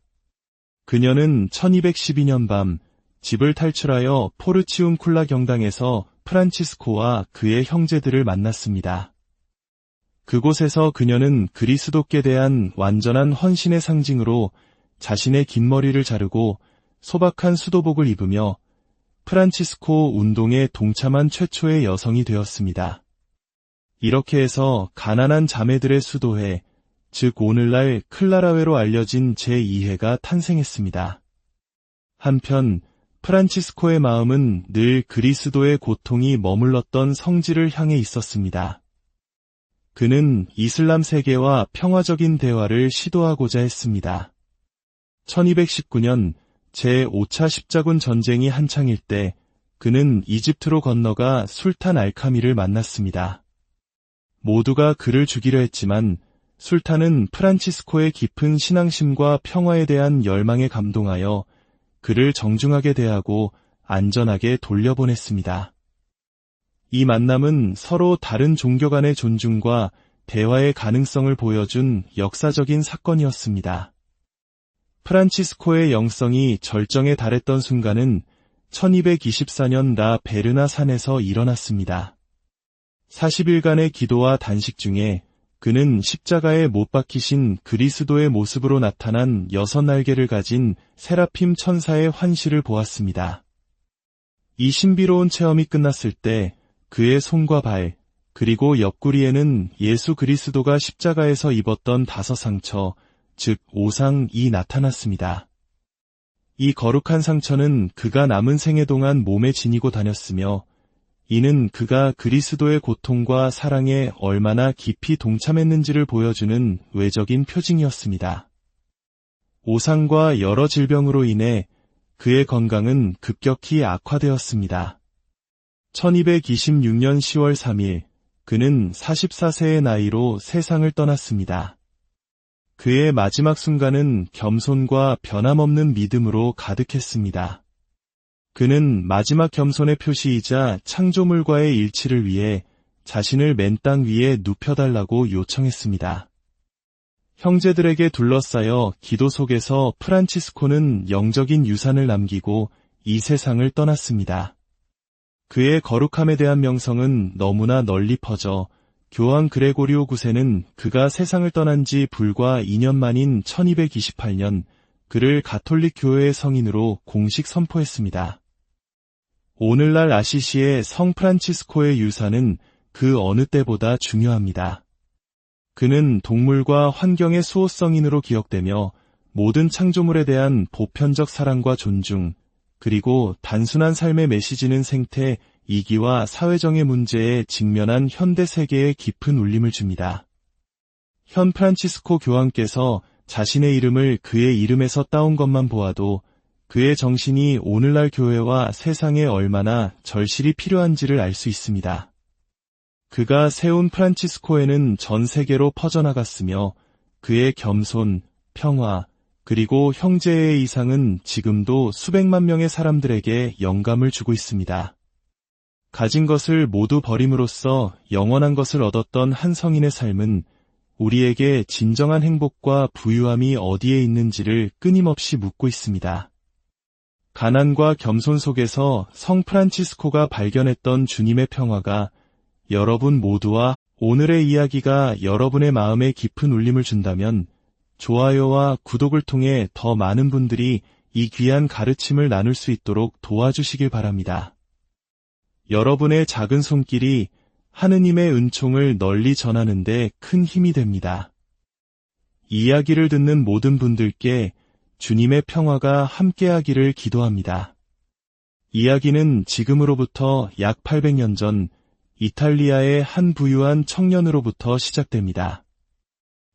그녀는 1212년 밤 집을 탈출하여 포르치움 쿨라 경당에서 프란치스코와 그의 형제들을 만났습니다. 그곳에서 그녀는 그리스도께 대한 완전한 헌신의 상징으로 자신의 긴 머리를 자르고 소박한 수도복을 입으며 프란치스코 운동에 동참한 최초의 여성이 되었습니다. 이렇게 해서 가난한 자매들의 수도회, 즉 오늘날 클라라회로 알려진 제2회가 탄생했습니다. 한편 프란치스코의 마음은 늘 그리스도의 고통이 머물렀던 성지를 향해 있었습니다. 그는 이슬람 세계와 평화적인 대화를 시도하고자 했습니다. 1219년 제5차 십자군 전쟁이 한창일 때 그는 이집트로 건너가 술탄 알카미를 만났습니다. 모두가 그를 죽이려 했지만 술탄은 프란치스코의 깊은 신앙심과 평화에 대한 열망에 감동하여 그를 정중하게 대하고 안전하게 돌려보냈습니다. 이 만남은 서로 다른 종교 간의 존중과 대화의 가능성을 보여준 역사적인 사건이었습니다. 프란치스코의 영성이 절정에 달했던 순간은 1224년 라 베르나 산에서 일어났습니다. 40일간의 기도와 단식 중에 그는 십자가에 못 박히신 그리스도의 모습으로 나타난 6날개를 가진 세라핌 천사의 환시를 보았습니다. 이 신비로운 체험이 끝났을 때 그의 손과 발, 그리고 옆구리에는 예수 그리스도가 십자가에서 입었던 5상처, 즉 5상이 나타났습니다. 이 거룩한 상처는 그가 남은 생애 동안 몸에 지니고 다녔으며 이는 그가 그리스도의 고통과 사랑에 얼마나 깊이 동참했는지를 보여주는 외적인 표징이었습니다. 오상과 여러 질병으로 인해 그의 건강은 급격히 악화되었습니다. 1226년 10월 3일, 그는 44세의 나이로 세상을 떠났습니다. 그의 마지막 순간은 겸손과 변함없는 믿음으로 가득했습니다. 그는 마지막 겸손의 표시이자 창조물과의 일치를 위해 자신을 맨 땅 위에 눕혀달라고 요청했습니다. 형제들에게 둘러싸여 기도 속에서 프란치스코는 영적인 유산을 남기고 이 세상을 떠났습니다. 그의 거룩함에 대한 명성은 너무나 널리 퍼져 교황 그레고리오 9세는 그가 세상을 떠난 지 불과 2년 만인 1228년 그를 가톨릭 교회의 성인으로 공식 선포했습니다. 오늘날 아시시의 성 프란치스코의 유산은 그 어느 때보다 중요합니다. 그는 동물과 환경의 수호성인으로 기억되며 모든 창조물에 대한 보편적 사랑과 존중, 그리고 단순한 삶의 메시지는 생태, 이기와 사회정의 문제에 직면한 현대 세계에 깊은 울림을 줍니다. 현 프란치스코 교황께서 자신의 이름을 그의 이름에서 따온 것만 보아도 그의 정신이 오늘날 교회와 세상에 얼마나 절실히 필요한지를 알 수 있습니다. 그가 세운 프란치스코에는 전 세계로 퍼져나갔으며 그의 겸손, 평화, 그리고 형제의 이상은 지금도 수백만 명의 사람들에게 영감을 주고 있습니다. 가진 것을 모두 버림으로써 영원한 것을 얻었던 한 성인의 삶은 우리에게 진정한 행복과 부유함이 어디에 있는지를 끊임없이 묻고 있습니다. 가난과 겸손 속에서 성 프란치스코가 발견했던 주님의 평화가 여러분 모두와 오늘의 이야기가 여러분의 마음에 깊은 울림을 준다면 좋아요와 구독을 통해 더 많은 분들이 이 귀한 가르침을 나눌 수 있도록 도와주시길 바랍니다. 여러분의 작은 손길이 하느님의 은총을 널리 전하는 데 큰 힘이 됩니다. 이야기를 듣는 모든 분들께 주님의 평화가 함께하기를 기도합니다. 이야기는 지금으로부터 약 800년 전 이탈리아의 한 부유한 청년으로부터 시작됩니다.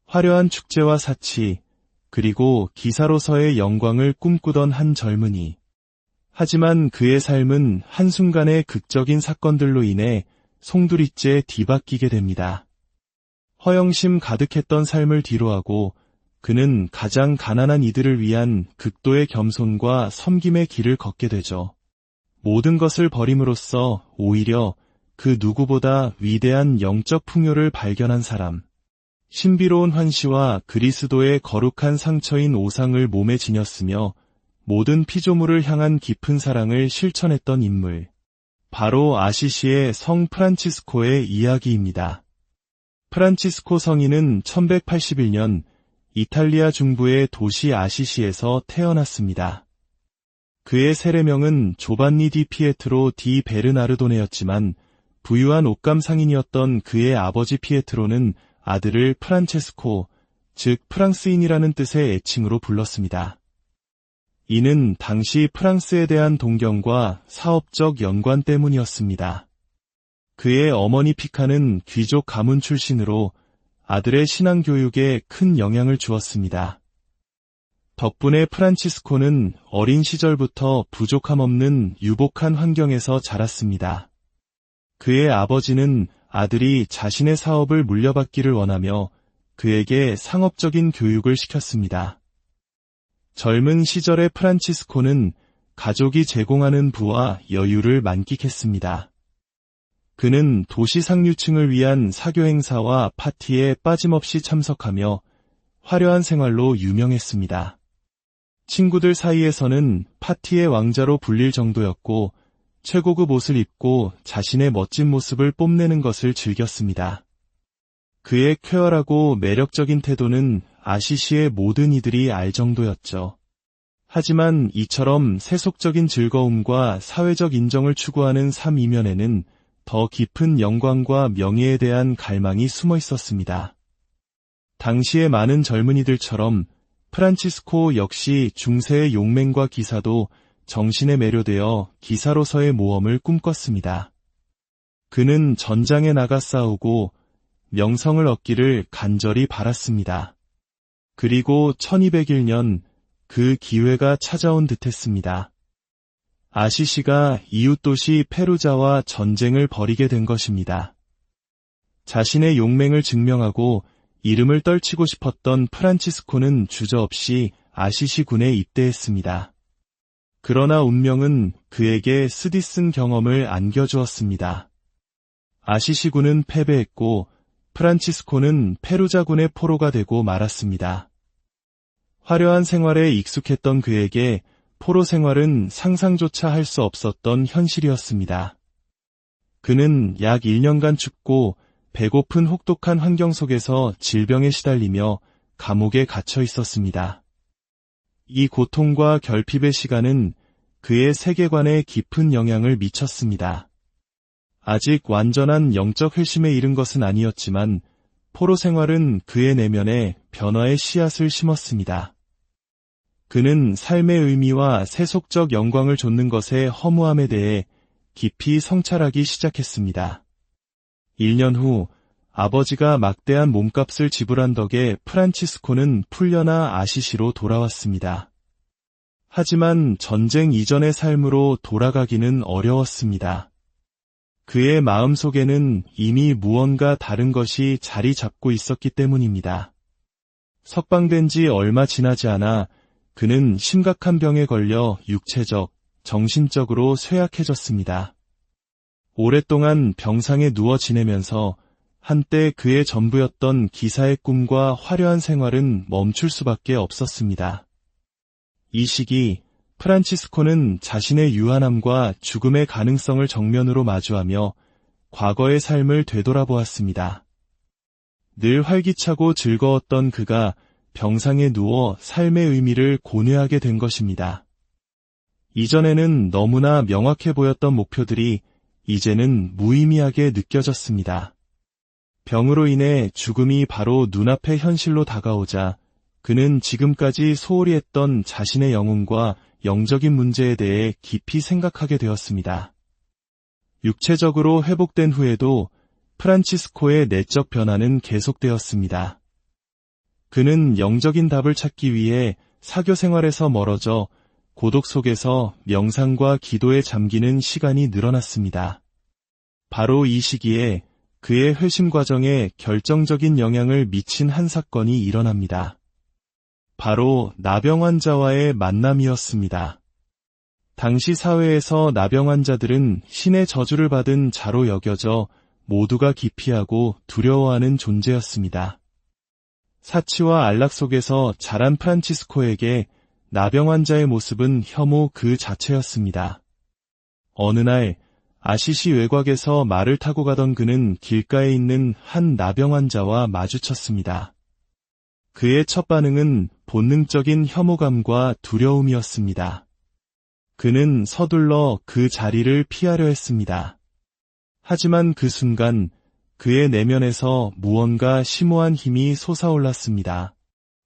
화려한 축제와 사치, 그리고 기사로서의 영광을 꿈꾸던 한 젊은이. 하지만 그의 삶은 한순간의 극적인 사건들로 인해 송두리째 뒤바뀌게 됩니다. 허영심 가득했던 삶을 뒤로하고 그는 가장 가난한 이들을 위한 극도의 겸손과 섬김의 길을 걷게 되죠. 모든 것을 버림으로써 오히려 그 누구보다 위대한 영적 풍요를 발견한 사람. 신비로운 환시와 그리스도의 거룩한 상처인 오상을 몸에 지녔으며 모든 피조물을 향한 깊은 사랑을 실천했던 인물. 바로 아시시의 성 프란치스코의 이야기입니다. 프란치스코 성인은 1181년 이탈리아 중부의 도시 아시시에서 태어났습니다. 그의 세례명은 조반니 디 피에트로 디 베르나르도네였지만 부유한 옷감 상인이었던 그의 아버지 피에트로는 아들을 프란체스코, 즉 프랑스인이라는 뜻의 애칭으로 불렀습니다. 이는 당시 프랑스에 대한 동경과 사업적 연관 때문이었습니다. 그의 어머니 피카는 귀족 가문 출신으로 아들의 신앙 교육에 큰 영향을 주었습니다. 덕분에 프란치스코는 어린 시절부터 부족함 없는 유복한 환경에서 자랐습니다. 그의 아버지는 아들이 자신의 사업을 물려받기를 원하며 그에게 상업적인 교육을 시켰습니다. 젊은 시절의 프란치스코는 가족이 제공하는 부와 여유를 만끽했습니다. 그는 도시 상류층을 위한 사교 행사와 파티에 빠짐없이 참석하며 화려한 생활로 유명했습니다. 친구들 사이에서는 파티의 왕자로 불릴 정도였고 최고급 옷을 입고 자신의 멋진 모습을 뽐내는 것을 즐겼습니다. 그의 쾌활하고 매력적인 태도는 아시시의 모든 이들이 알 정도였죠. 하지만 이처럼 세속적인 즐거움과 사회적 인정을 추구하는 삶 이면에는 더 깊은 영광과 명예에 대한 갈망이 숨어 있었습니다. 당시의 많은 젊은이들처럼 프란치스코 역시 중세의 용맹과 기사도 정신에 매료되어 기사로서의 모험을 꿈꿨습니다. 그는 전장에 나가 싸우고 명성을 얻기를 간절히 바랐습니다. 그리고 1201년 그 기회가 찾아온 듯했습니다. 아시시가 이웃도시 페루자와 전쟁을 벌이게 된 것입니다. 자신의 용맹을 증명하고 이름을 떨치고 싶었던 프란치스코는 주저없이 아시시 군에 입대했습니다. 그러나 운명은 그에게 쓰디쓴 경험을 안겨주었습니다. 아시시 군은 패배했고 프란치스코는 페루자군의 포로가 되고 말았습니다. 화려한 생활에 익숙했던 그에게 포로 생활은 상상조차 할 수 없었던 현실이었습니다. 그는 약 1년간 춥고 배고픈 혹독한 환경 속에서 질병에 시달리며 감옥에 갇혀 있었습니다. 이 고통과 결핍의 시간은 그의 세계관에 깊은 영향을 미쳤습니다. 아직 완전한 영적 회심에 이른 것은 아니었지만 포로 생활은 그의 내면에 변화의 씨앗을 심었습니다. 그는 삶의 의미와 세속적 영광을 좇는 것의 허무함에 대해 깊이 성찰하기 시작했습니다. 1년 후 아버지가 막대한 몸값을 지불한 덕에 프란치스코는 풀려나 아시시로 돌아왔습니다. 하지만 전쟁 이전의 삶으로 돌아가기는 어려웠습니다. 그의 마음속에는 이미 무언가 다른 것이 자리 잡고 있었기 때문입니다. 석방된 지 얼마 지나지 않아 그는 심각한 병에 걸려 육체적, 정신적으로 쇠약해졌습니다. 오랫동안 병상에 누워 지내면서 한때 그의 전부였던 기사의 꿈과 화려한 생활은 멈출 수밖에 없었습니다. 이 시기 프란치스코는 자신의 유한함과 죽음의 가능성을 정면으로 마주하며 과거의 삶을 되돌아보았습니다. 늘 활기차고 즐거웠던 그가 병상에 누워 삶의 의미를 고뇌하게 된 것입니다. 이전에는 너무나 명확해 보였던 목표들이 이제는 무의미하게 느껴졌습니다. 병으로 인해 죽음이 바로 눈앞의 현실로 다가오자 그는 지금까지 소홀히 했던 자신의 영혼과 영적인 문제에 대해 깊이 생각하게 되었습니다. 육체적으로 회복된 후에도 프란치스코의 내적 변화는 계속되었습니다. 그는 영적인 답을 찾기 위해 사교 생활에서 멀어져 고독 속에서 명상과 기도에 잠기는 시간이 늘어났습니다. 바로 이 시기에 그의 회심 과정에 결정적인 영향을 미친 한 사건이 일어납니다. 바로 나병 환자와의 만남이었습니다. 당시 사회에서 나병 환자들은 신의 저주를 받은 자로 여겨져 모두가 기피하고 두려워하는 존재였습니다. 사치와 안락 속에서 자란 프란치스코에게 나병 환자의 모습은 혐오 그 자체였습니다. 어느 날 아시시 외곽에서 말을 타고 가던 그는 길가에 있는 한 나병 환자와 마주쳤습니다. 그의 첫 반응은 본능적인 혐오감과 두려움이었습니다. 그는 서둘러 그 자리를 피하려 했습니다. 하지만 그 순간 그의 내면에서 무언가 심오한 힘이 솟아올랐습니다.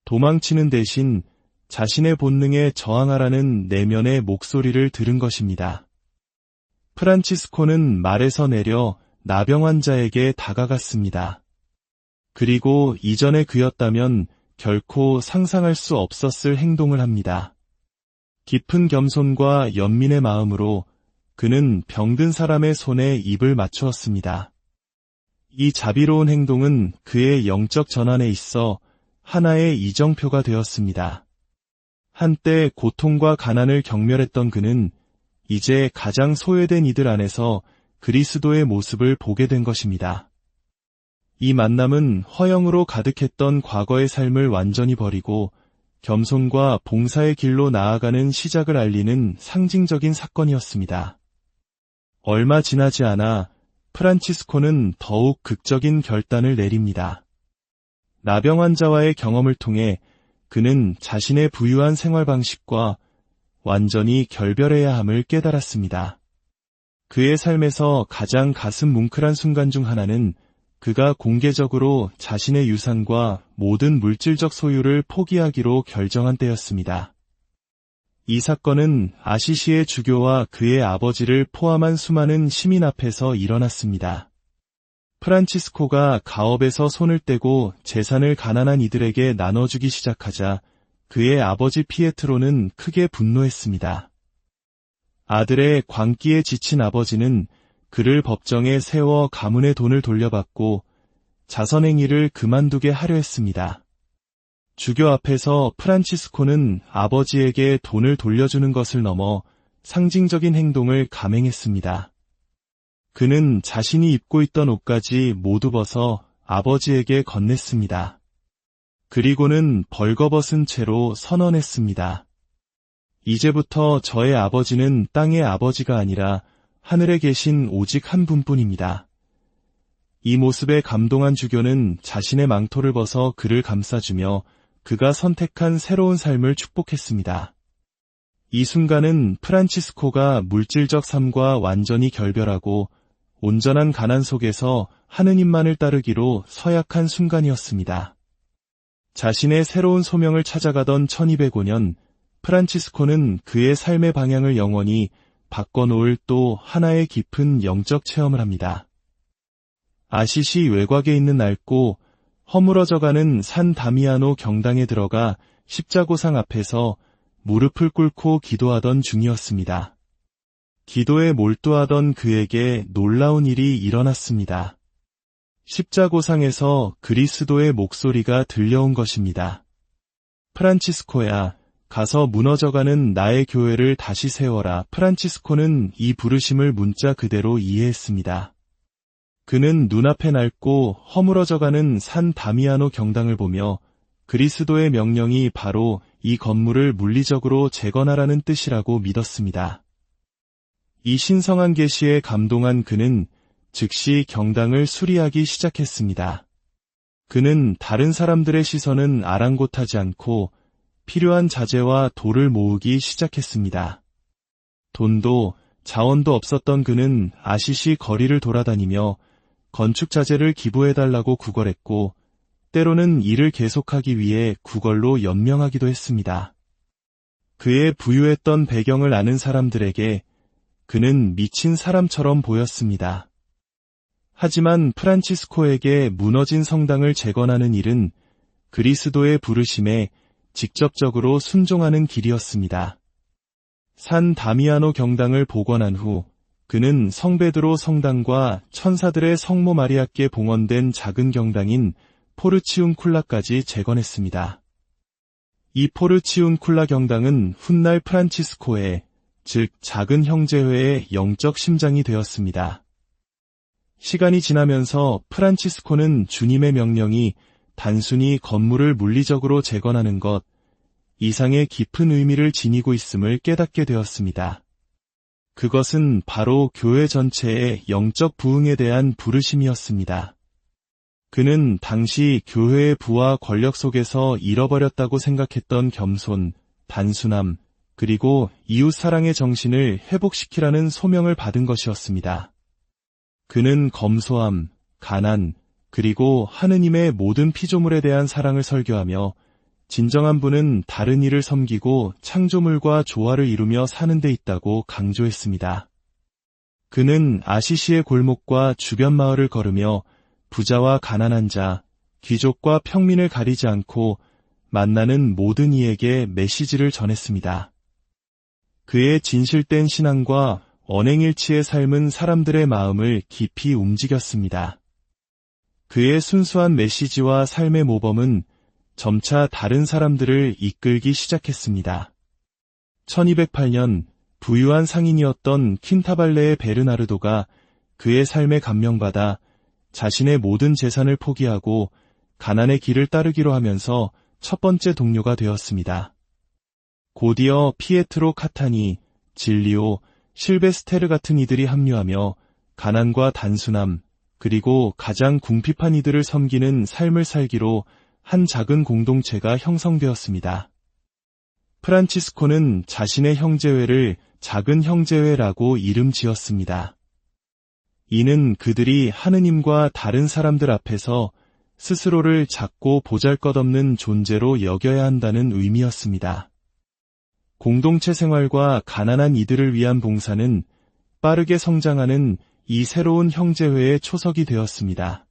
도망치는 대신 자신의 본능에 저항하라는 내면의 목소리를 들은 것입니다. 프란치스코는 말에서 내려 나병 환자에게 다가갔습니다. 그리고 이전의 그였다면 결코 상상할 수 없었을 행동을 합니다. 깊은 겸손과 연민의 마음으로 그는 병든 사람의 손에 입을 맞추었습니다. 이 자비로운 행동은 그의 영적 전환에 있어 하나의 이정표가 되었습니다. 한때 고통과 가난을 경멸했던 그는 이제 가장 소외된 이들 안에서 그리스도의 모습을 보게 된 것입니다. 이 만남은 허영으로 가득했던 과거의 삶을 완전히 버리고 겸손과 봉사의 길로 나아가는 시작을 알리는 상징적인 사건이었습니다. 얼마 지나지 않아 프란치스코는 더욱 극적인 결단을 내립니다. 나병 환자와의 경험을 통해 그는 자신의 부유한 생활 방식과 완전히 결별해야 함을 깨달았습니다. 그의 삶에서 가장 가슴 뭉클한 순간 중 하나는 그가 공개적으로 자신의 유산과 모든 물질적 소유를 포기하기로 결정한 때였습니다. 이 사건은 아시시의 주교와 그의 아버지를 포함한 수많은 시민 앞에서 일어났습니다. 프란치스코가 가업에서 손을 떼고 재산을 가난한 이들에게 나눠주기 시작하자 그의 아버지 피에트로는 크게 분노했습니다. 아들의 광기에 지친 아버지는 그를 법정에 세워 가문의 돈을 돌려받고 자선행위를 그만두게 하려 했습니다. 주교 앞에서 프란치스코는 아버지에게 돈을 돌려주는 것을 넘어 상징적인 행동을 감행했습니다. 그는 자신이 입고 있던 옷까지 모두 벗어 아버지에게 건넸습니다. 그리고는 벌거벗은 채로 선언했습니다. 이제부터 저의 아버지는 땅의 아버지가 아니라 하늘에 계신 오직 한 분뿐입니다. 이 모습에 감동한 주교는 자신의 망토를 벗어 그를 감싸주며 그가 선택한 새로운 삶을 축복했습니다. 이 순간은 프란치스코가 물질적 삶과 완전히 결별하고 온전한 가난 속에서 하느님만을 따르기로 서약한 순간이었습니다. 자신의 새로운 소명을 찾아가던 1205년, 프란치스코는 그의 삶의 방향을 영원히 바꿔놓을 또 하나의 깊은 영적 체험을 합니다. 아시시 외곽에 있는 낡고 허물어져가는 산 다미아노 경당에 들어가 십자고상 앞에서 무릎을 꿇고 기도하던 중이었습니다. 기도에 몰두하던 그에게 놀라운 일이 일어났습니다. 십자고상에서 그리스도의 목소리가 들려온 것입니다. 프란치스코야, 가서 무너져가는 나의 교회를 다시 세워라. 프란치스코는 이 부르심을 문자 그대로 이해했습니다. 그는 눈앞에 낡고 허물어져가는 산 다미아노 경당을 보며 그리스도의 명령이 바로 이 건물을 물리적으로 재건하라는 뜻이라고 믿었습니다. 이 신성한 계시에 감동한 그는 즉시 경당을 수리하기 시작했습니다. 그는 다른 사람들의 시선은 아랑곳하지 않고 필요한 자재와 돌을 모으기 시작했습니다. 돈도 자원도 없었던 그는 아시시 거리를 돌아다니며 건축 자재를 기부해달라고 구걸했고 때로는 일을 계속하기 위해 구걸로 연명하기도 했습니다. 그의 부유했던 배경을 아는 사람들에게 그는 미친 사람처럼 보였습니다. 하지만 프란치스코에게 무너진 성당을 재건하는 일은 그리스도의 부르심에 직접적으로 순종하는 길이었습니다. 산 다미아노 경당을 복원한 후 그는 성베드로 성당과 천사들의 성모 마리아께 봉헌된 작은 경당인 포르치움쿨라까지 재건했습니다. 이 포르치움쿨라 경당은 훗날 프란치스코의, 즉 작은 형제회의 영적 심장이 되었습니다. 시간이 지나면서 프란치스코는 주님의 명령이 단순히 건물을 물리적으로 재건하는 것 이상의 깊은 의미를 지니고 있음을 깨닫게 되었습니다. 그것은 바로 교회 전체의 영적 부흥에 대한 부르심이었습니다. 그는 당시 교회의 부와 권력 속에서 잃어버렸다고 생각했던 겸손, 단순함, 그리고 이웃사랑의 정신을 회복시키라는 소명을 받은 것이었습니다. 그는 검소함, 가난, 그리고 하느님의 모든 피조물에 대한 사랑을 설교하며 진정한 분은 다른 이를 섬기고 창조물과 조화를 이루며 사는 데 있다고 강조했습니다. 그는 아시시의 골목과 주변 마을을 걸으며 부자와 가난한 자, 귀족과 평민을 가리지 않고 만나는 모든 이에게 메시지를 전했습니다. 그의 진실된 신앙과 언행일치의 삶은 사람들의 마음을 깊이 움직였습니다. 그의 순수한 메시지와 삶의 모범은 점차 다른 사람들을 이끌기 시작했습니다. 1208년 부유한 상인이었던 퀸타발레의 베르나르도가 그의 삶에 감명받아 자신의 모든 재산을 포기하고 가난의 길을 따르기로 하면서 첫 번째 동료가 되었습니다. 곧이어 피에트로 카타니, 진리오, 실베스테르 같은 이들이 합류하며 가난과 단순함, 그리고 가장 궁핍한 이들을 섬기는 삶을 살기로 한 작은 공동체가 형성되었습니다. 프란치스코는 자신의 형제회를 작은 형제회라고 이름 지었습니다. 이는 그들이 하느님과 다른 사람들 앞에서 스스로를 작고 보잘것없는 존재로 여겨야 한다는 의미였습니다. 공동체 생활과 가난한 이들을 위한 봉사는 빠르게 성장하는 이 새로운 형제회의 초석이 되었습니다.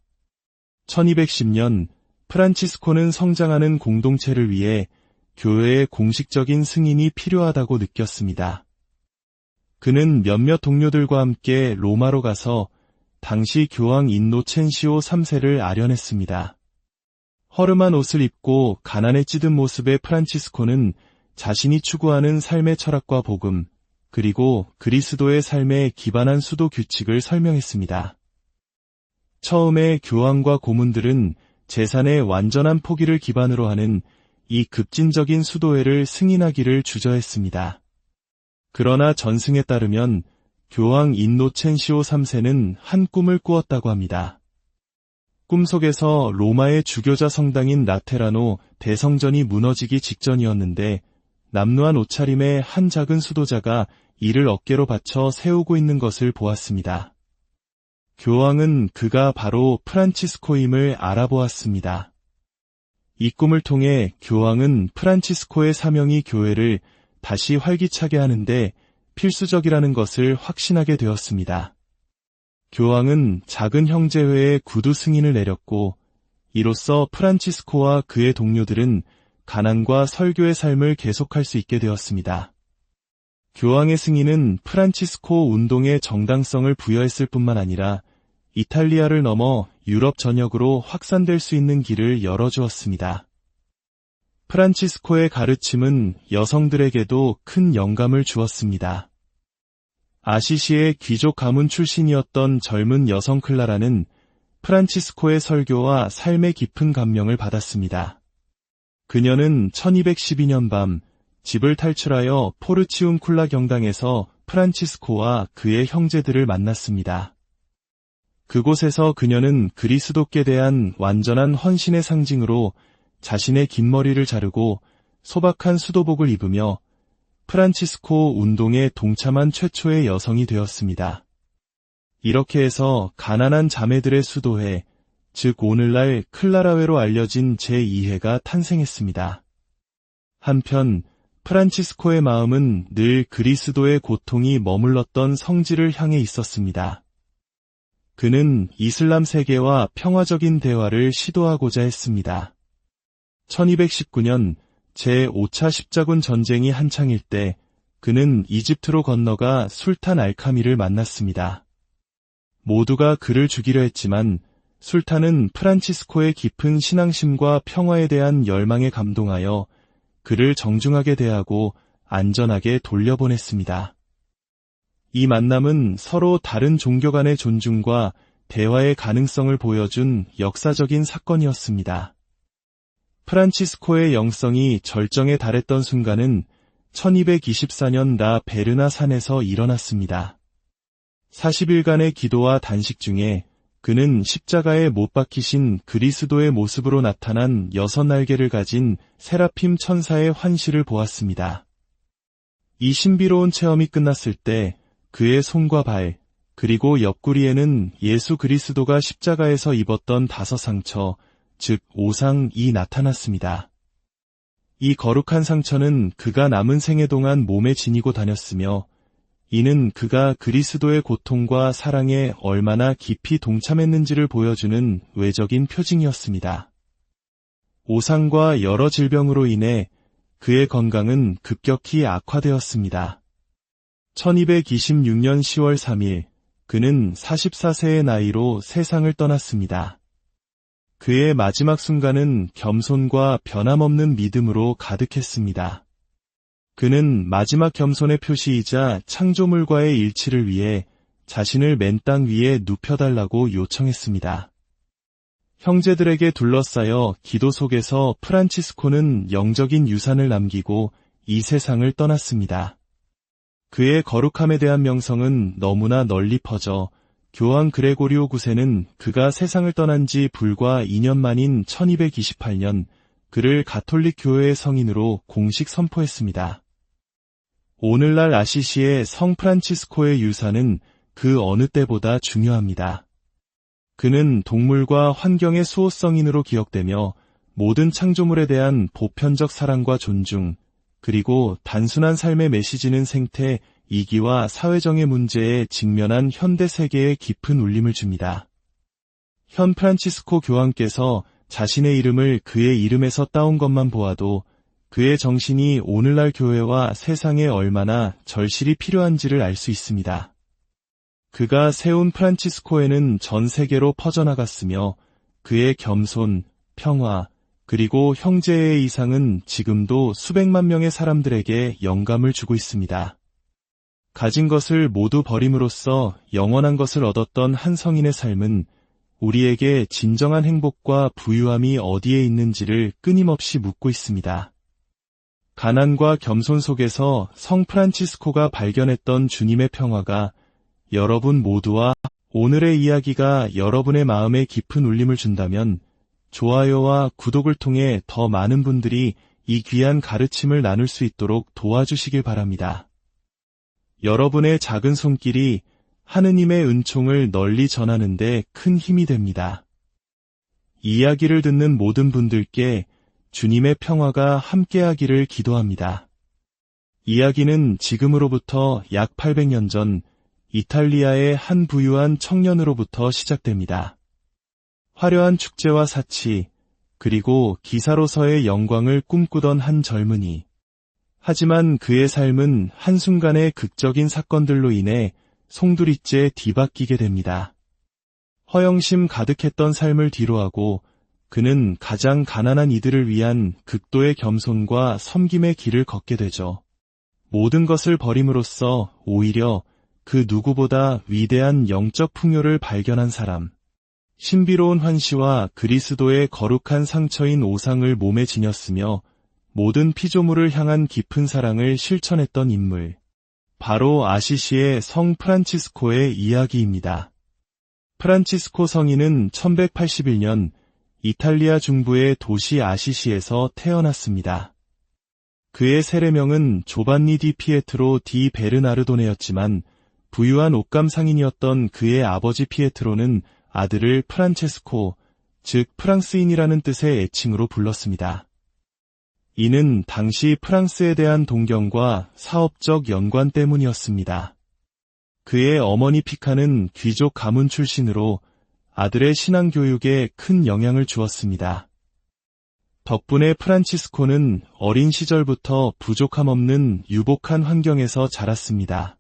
1210년 프란치스코는 성장하는 공동체를 위해 교회의 공식적인 승인이 필요하다고 느꼈습니다. 그는 몇몇 동료들과 함께 로마로 가서 당시 교황 인노첸시오 3세를 아련했습니다. 허름한 옷을 입고 가난에 찌든 모습의 프란치스코는 자신이 추구하는 삶의 철학과 복음, 그리고 그리스도의 삶에 기반한 수도 규칙을 설명했습니다. 처음에 교황과 고문들은 재산의 완전한 포기를 기반으로 하는 이 급진적인 수도회를 승인하기를 주저했습니다. 그러나 전승에 따르면 교황 인노첸시오 3세는 한 꿈을 꾸었다고 합니다. 꿈속에서 로마의 주교자 성당인 라테라노 대성전이 무너지기 직전이었는데 남루한 옷차림의 한 작은 수도자가 이를 어깨로 받쳐 세우고 있는 것을 보았습니다. 교황은 그가 바로 프란치스코임을 알아보았습니다. 이 꿈을 통해 교황은 프란치스코의 사명이 교회를 다시 활기차게 하는데 필수적이라는 것을 확신하게 되었습니다. 교황은 작은 형제회에 구두 승인을 내렸고 이로써 프란치스코와 그의 동료들은 가난과 설교의 삶을 계속할 수 있게 되었습니다. 교황의 승인은 프란치스코 운동의 정당성을 부여했을 뿐만 아니라 이탈리아를 넘어 유럽 전역으로 확산될 수 있는 길을 열어주었습니다. 프란치스코의 가르침은 여성들에게도 큰 영감을 주었습니다. 아시시의 귀족 가문 출신이었던 젊은 여성 클라라는 프란치스코의 설교와 삶의 깊은 감명을 받았습니다. 그녀는 1212년 밤 집을 탈출하여 포르치움쿨라 경당에서 프란치스코와 그의 형제들을 만났습니다. 그곳에서 그녀는 그리스도께 대한 완전한 헌신의 상징으로 자신의 긴 머리를 자르고 소박한 수도복을 입으며 프란치스코 운동에 동참한 최초의 여성이 되었습니다. 이렇게 해서 가난한 자매들의 수도회, 즉 오늘날 클라라회로 알려진 제2회가 탄생했습니다. 한편 프란치스코의 마음은 늘 그리스도의 고통이 머물렀던 성지를 향해 있었습니다. 그는 이슬람 세계와 평화적인 대화를 시도하고자 했습니다. 1219년 제5차 십자군 전쟁이 한창일 때 그는 이집트로 건너가 술탄 알카미를 만났습니다. 모두가 그를 죽이려 했지만 술탄은 프란치스코의 깊은 신앙심과 평화에 대한 열망에 감동하여 그를 정중하게 대하고 안전하게 돌려보냈습니다. 이 만남은 서로 다른 종교 간의 존중과 대화의 가능성을 보여준 역사적인 사건이었습니다. 프란치스코의 영성이 절정에 달했던 순간은 1224년 라 베르나 산에서 일어났습니다. 40일간의 기도와 단식 중에 그는 십자가에 못 박히신 그리스도의 모습으로 나타난 6날개를 가진 세라핌 천사의 환시를 보았습니다. 이 신비로운 체험이 끝났을 때 그의 손과 발, 그리고 옆구리에는 예수 그리스도가 십자가에서 입었던 5상처, 즉 5상이 나타났습니다. 이 거룩한 상처는 그가 남은 생애 동안 몸에 지니고 다녔으며 이는 그가 그리스도의 고통과 사랑에 얼마나 깊이 동참했는지를 보여주는 외적인 표징이었습니다. 5상과 여러 질병으로 인해 그의 건강은 급격히 악화되었습니다. 1226년 10월 3일 그는 44세의 나이로 세상을 떠났습니다. 그의 마지막 순간은 겸손과 변함없는 믿음으로 가득했습니다. 그는 마지막 겸손의 표시이자 창조물과의 일치를 위해 자신을 맨 땅 위에 눕혀달라고 요청했습니다. 형제들에게 둘러싸여 기도 속에서 프란치스코는 영적인 유산을 남기고 이 세상을 떠났습니다. 그의 거룩함에 대한 명성은 너무나 널리 퍼져 교황 그레고리오 9세는 그가 세상을 떠난 지 불과 2년 만인 1228년 그를 가톨릭 교회의 성인으로 공식 선포했습니다. 오늘날 아시시의 성 프란치스코의 유산은 그 어느 때보다 중요합니다. 그는 동물과 환경의 수호성인으로 기억되며 모든 창조물에 대한 보편적 사랑과 존중, 그리고 단순한 삶의 메시지는 생태, 이기와 사회정의 문제에 직면한 현대 세계에 깊은 울림을 줍니다. 현 프란치스코 교황께서 자신의 이름을 그의 이름에서 따온 것만 보아도 그의 정신이 오늘날 교회와 세상에 얼마나 절실히 필요한지를 알 수 있습니다. 그가 세운 프란치스코에는 전 세계로 퍼져나갔으며 그의 겸손, 평화, 그리고 형제의 이상은 지금도 수백만 명의 사람들에게 영감을 주고 있습니다. 가진 것을 모두 버림으로써 영원한 것을 얻었던 한 성인의 삶은 우리에게 진정한 행복과 부유함이 어디에 있는지를 끊임없이 묻고 있습니다. 가난과 겸손 속에서 성 프란치스코가 발견했던 주님의 평화가 여러분 모두와 오늘의 이야기가 여러분의 마음에 깊은 울림을 준다면 좋아요와 구독을 통해 더 많은 분들이 이 귀한 가르침을 나눌 수 있도록 도와주시길 바랍니다. 여러분의 작은 손길이 하느님의 은총을 널리 전하는 데 큰 힘이 됩니다. 이야기를 듣는 모든 분들께 주님의 평화가 함께하기를 기도합니다. 이야기는 지금으로부터 약 800년 전 이탈리아의 한 부유한 청년으로부터 시작됩니다. 화려한 축제와 사치, 그리고 기사로서의 영광을 꿈꾸던 한 젊은이. 하지만 그의 삶은 한순간의 극적인 사건들로 인해 송두리째 뒤바뀌게 됩니다. 허영심 가득했던 삶을 뒤로하고 그는 가장 가난한 이들을 위한 극도의 겸손과 섬김의 길을 걷게 되죠. 모든 것을 버림으로써 오히려 그 누구보다 위대한 영적 풍요를 발견한 사람. 신비로운 환시와 그리스도의 거룩한 상처인 오상을 몸에 지녔으며 모든 피조물을 향한 깊은 사랑을 실천했던 인물. 바로 아시시의 성 프란치스코의 이야기입니다. 프란치스코 성인은 1181년 이탈리아 중부의 도시 아시시에서 태어났습니다. 그의 세례명은 조반니 디 피에트로 디 베르나르도네였지만 부유한 옷감 상인이었던 그의 아버지 피에트로는 아들을 프란체스코, 즉 프랑스인이라는 뜻의 애칭으로 불렀습니다. 이는 당시 프랑스에 대한 동경과 사업적 연관 때문이었습니다. 그의 어머니 피카는 귀족 가문 출신으로 아들의 신앙교육에 큰 영향을 주었습니다. 덕분에 프란치스코는 어린 시절부터 부족함 없는 유복한 환경에서 자랐습니다.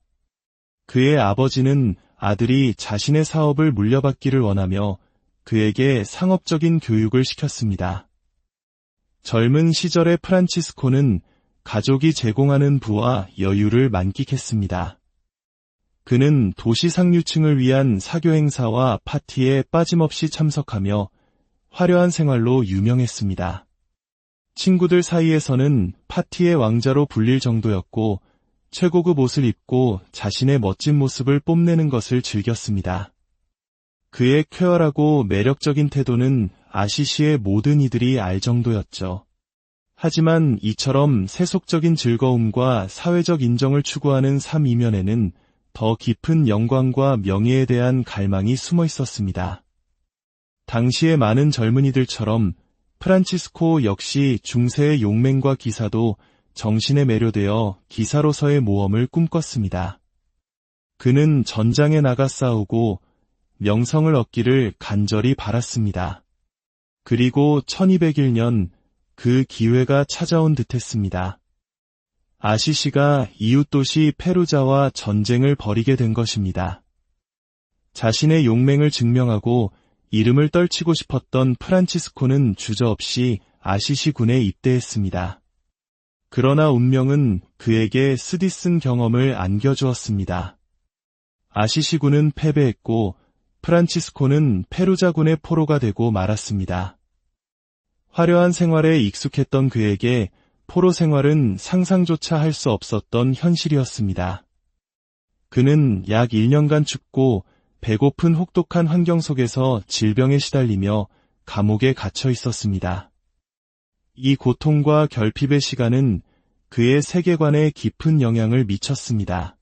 그의 아버지는 아들이 자신의 사업을 물려받기를 원하며 그에게 상업적인 교육을 시켰습니다. 젊은 시절의 프란치스코는 가족이 제공하는 부와 여유를 만끽했습니다. 그는 도시 상류층을 위한 사교 행사와 파티에 빠짐없이 참석하며 화려한 생활로 유명했습니다. 친구들 사이에서는 파티의 왕자로 불릴 정도였고 최고급 옷을 입고 자신의 멋진 모습을 뽐내는 것을 즐겼습니다. 그의 쾌활하고 매력적인 태도는 아시시의 모든 이들이 알 정도였죠. 하지만 이처럼 세속적인 즐거움과 사회적 인정을 추구하는 삶 이면에는 더 깊은 영광과 명예에 대한 갈망이 숨어 있었습니다. 당시의 많은 젊은이들처럼 프란치스코 역시 중세의 용맹과 기사도 정신에 매료되어 기사로서의 모험을 꿈꿨습니다. 그는 전장에 나가 싸우고 명성을 얻기를 간절히 바랐습니다. 그리고 1201년 그 기회가 찾아온 듯했습니다. 아시시가 이웃도시 페루자와 전쟁을 벌이게 된 것입니다. 자신의 용맹을 증명하고 이름을 떨치고 싶었던 프란치스코는 주저없이 아시시 군에 입대했습니다. 그러나 운명은 그에게 쓰디쓴 경험을 안겨주었습니다. 아시시 군은 패배했고 프란치스코는 페루자군의 포로가 되고 말았습니다. 화려한 생활에 익숙했던 그에게 포로 생활은 상상조차 할 수 없었던 현실이었습니다. 그는 약 1년간 춥고 배고픈 혹독한 환경 속에서 질병에 시달리며 감옥에 갇혀 있었습니다. 이 고통과 결핍의 시간은 그의 세계관에 깊은 영향을 미쳤습니다.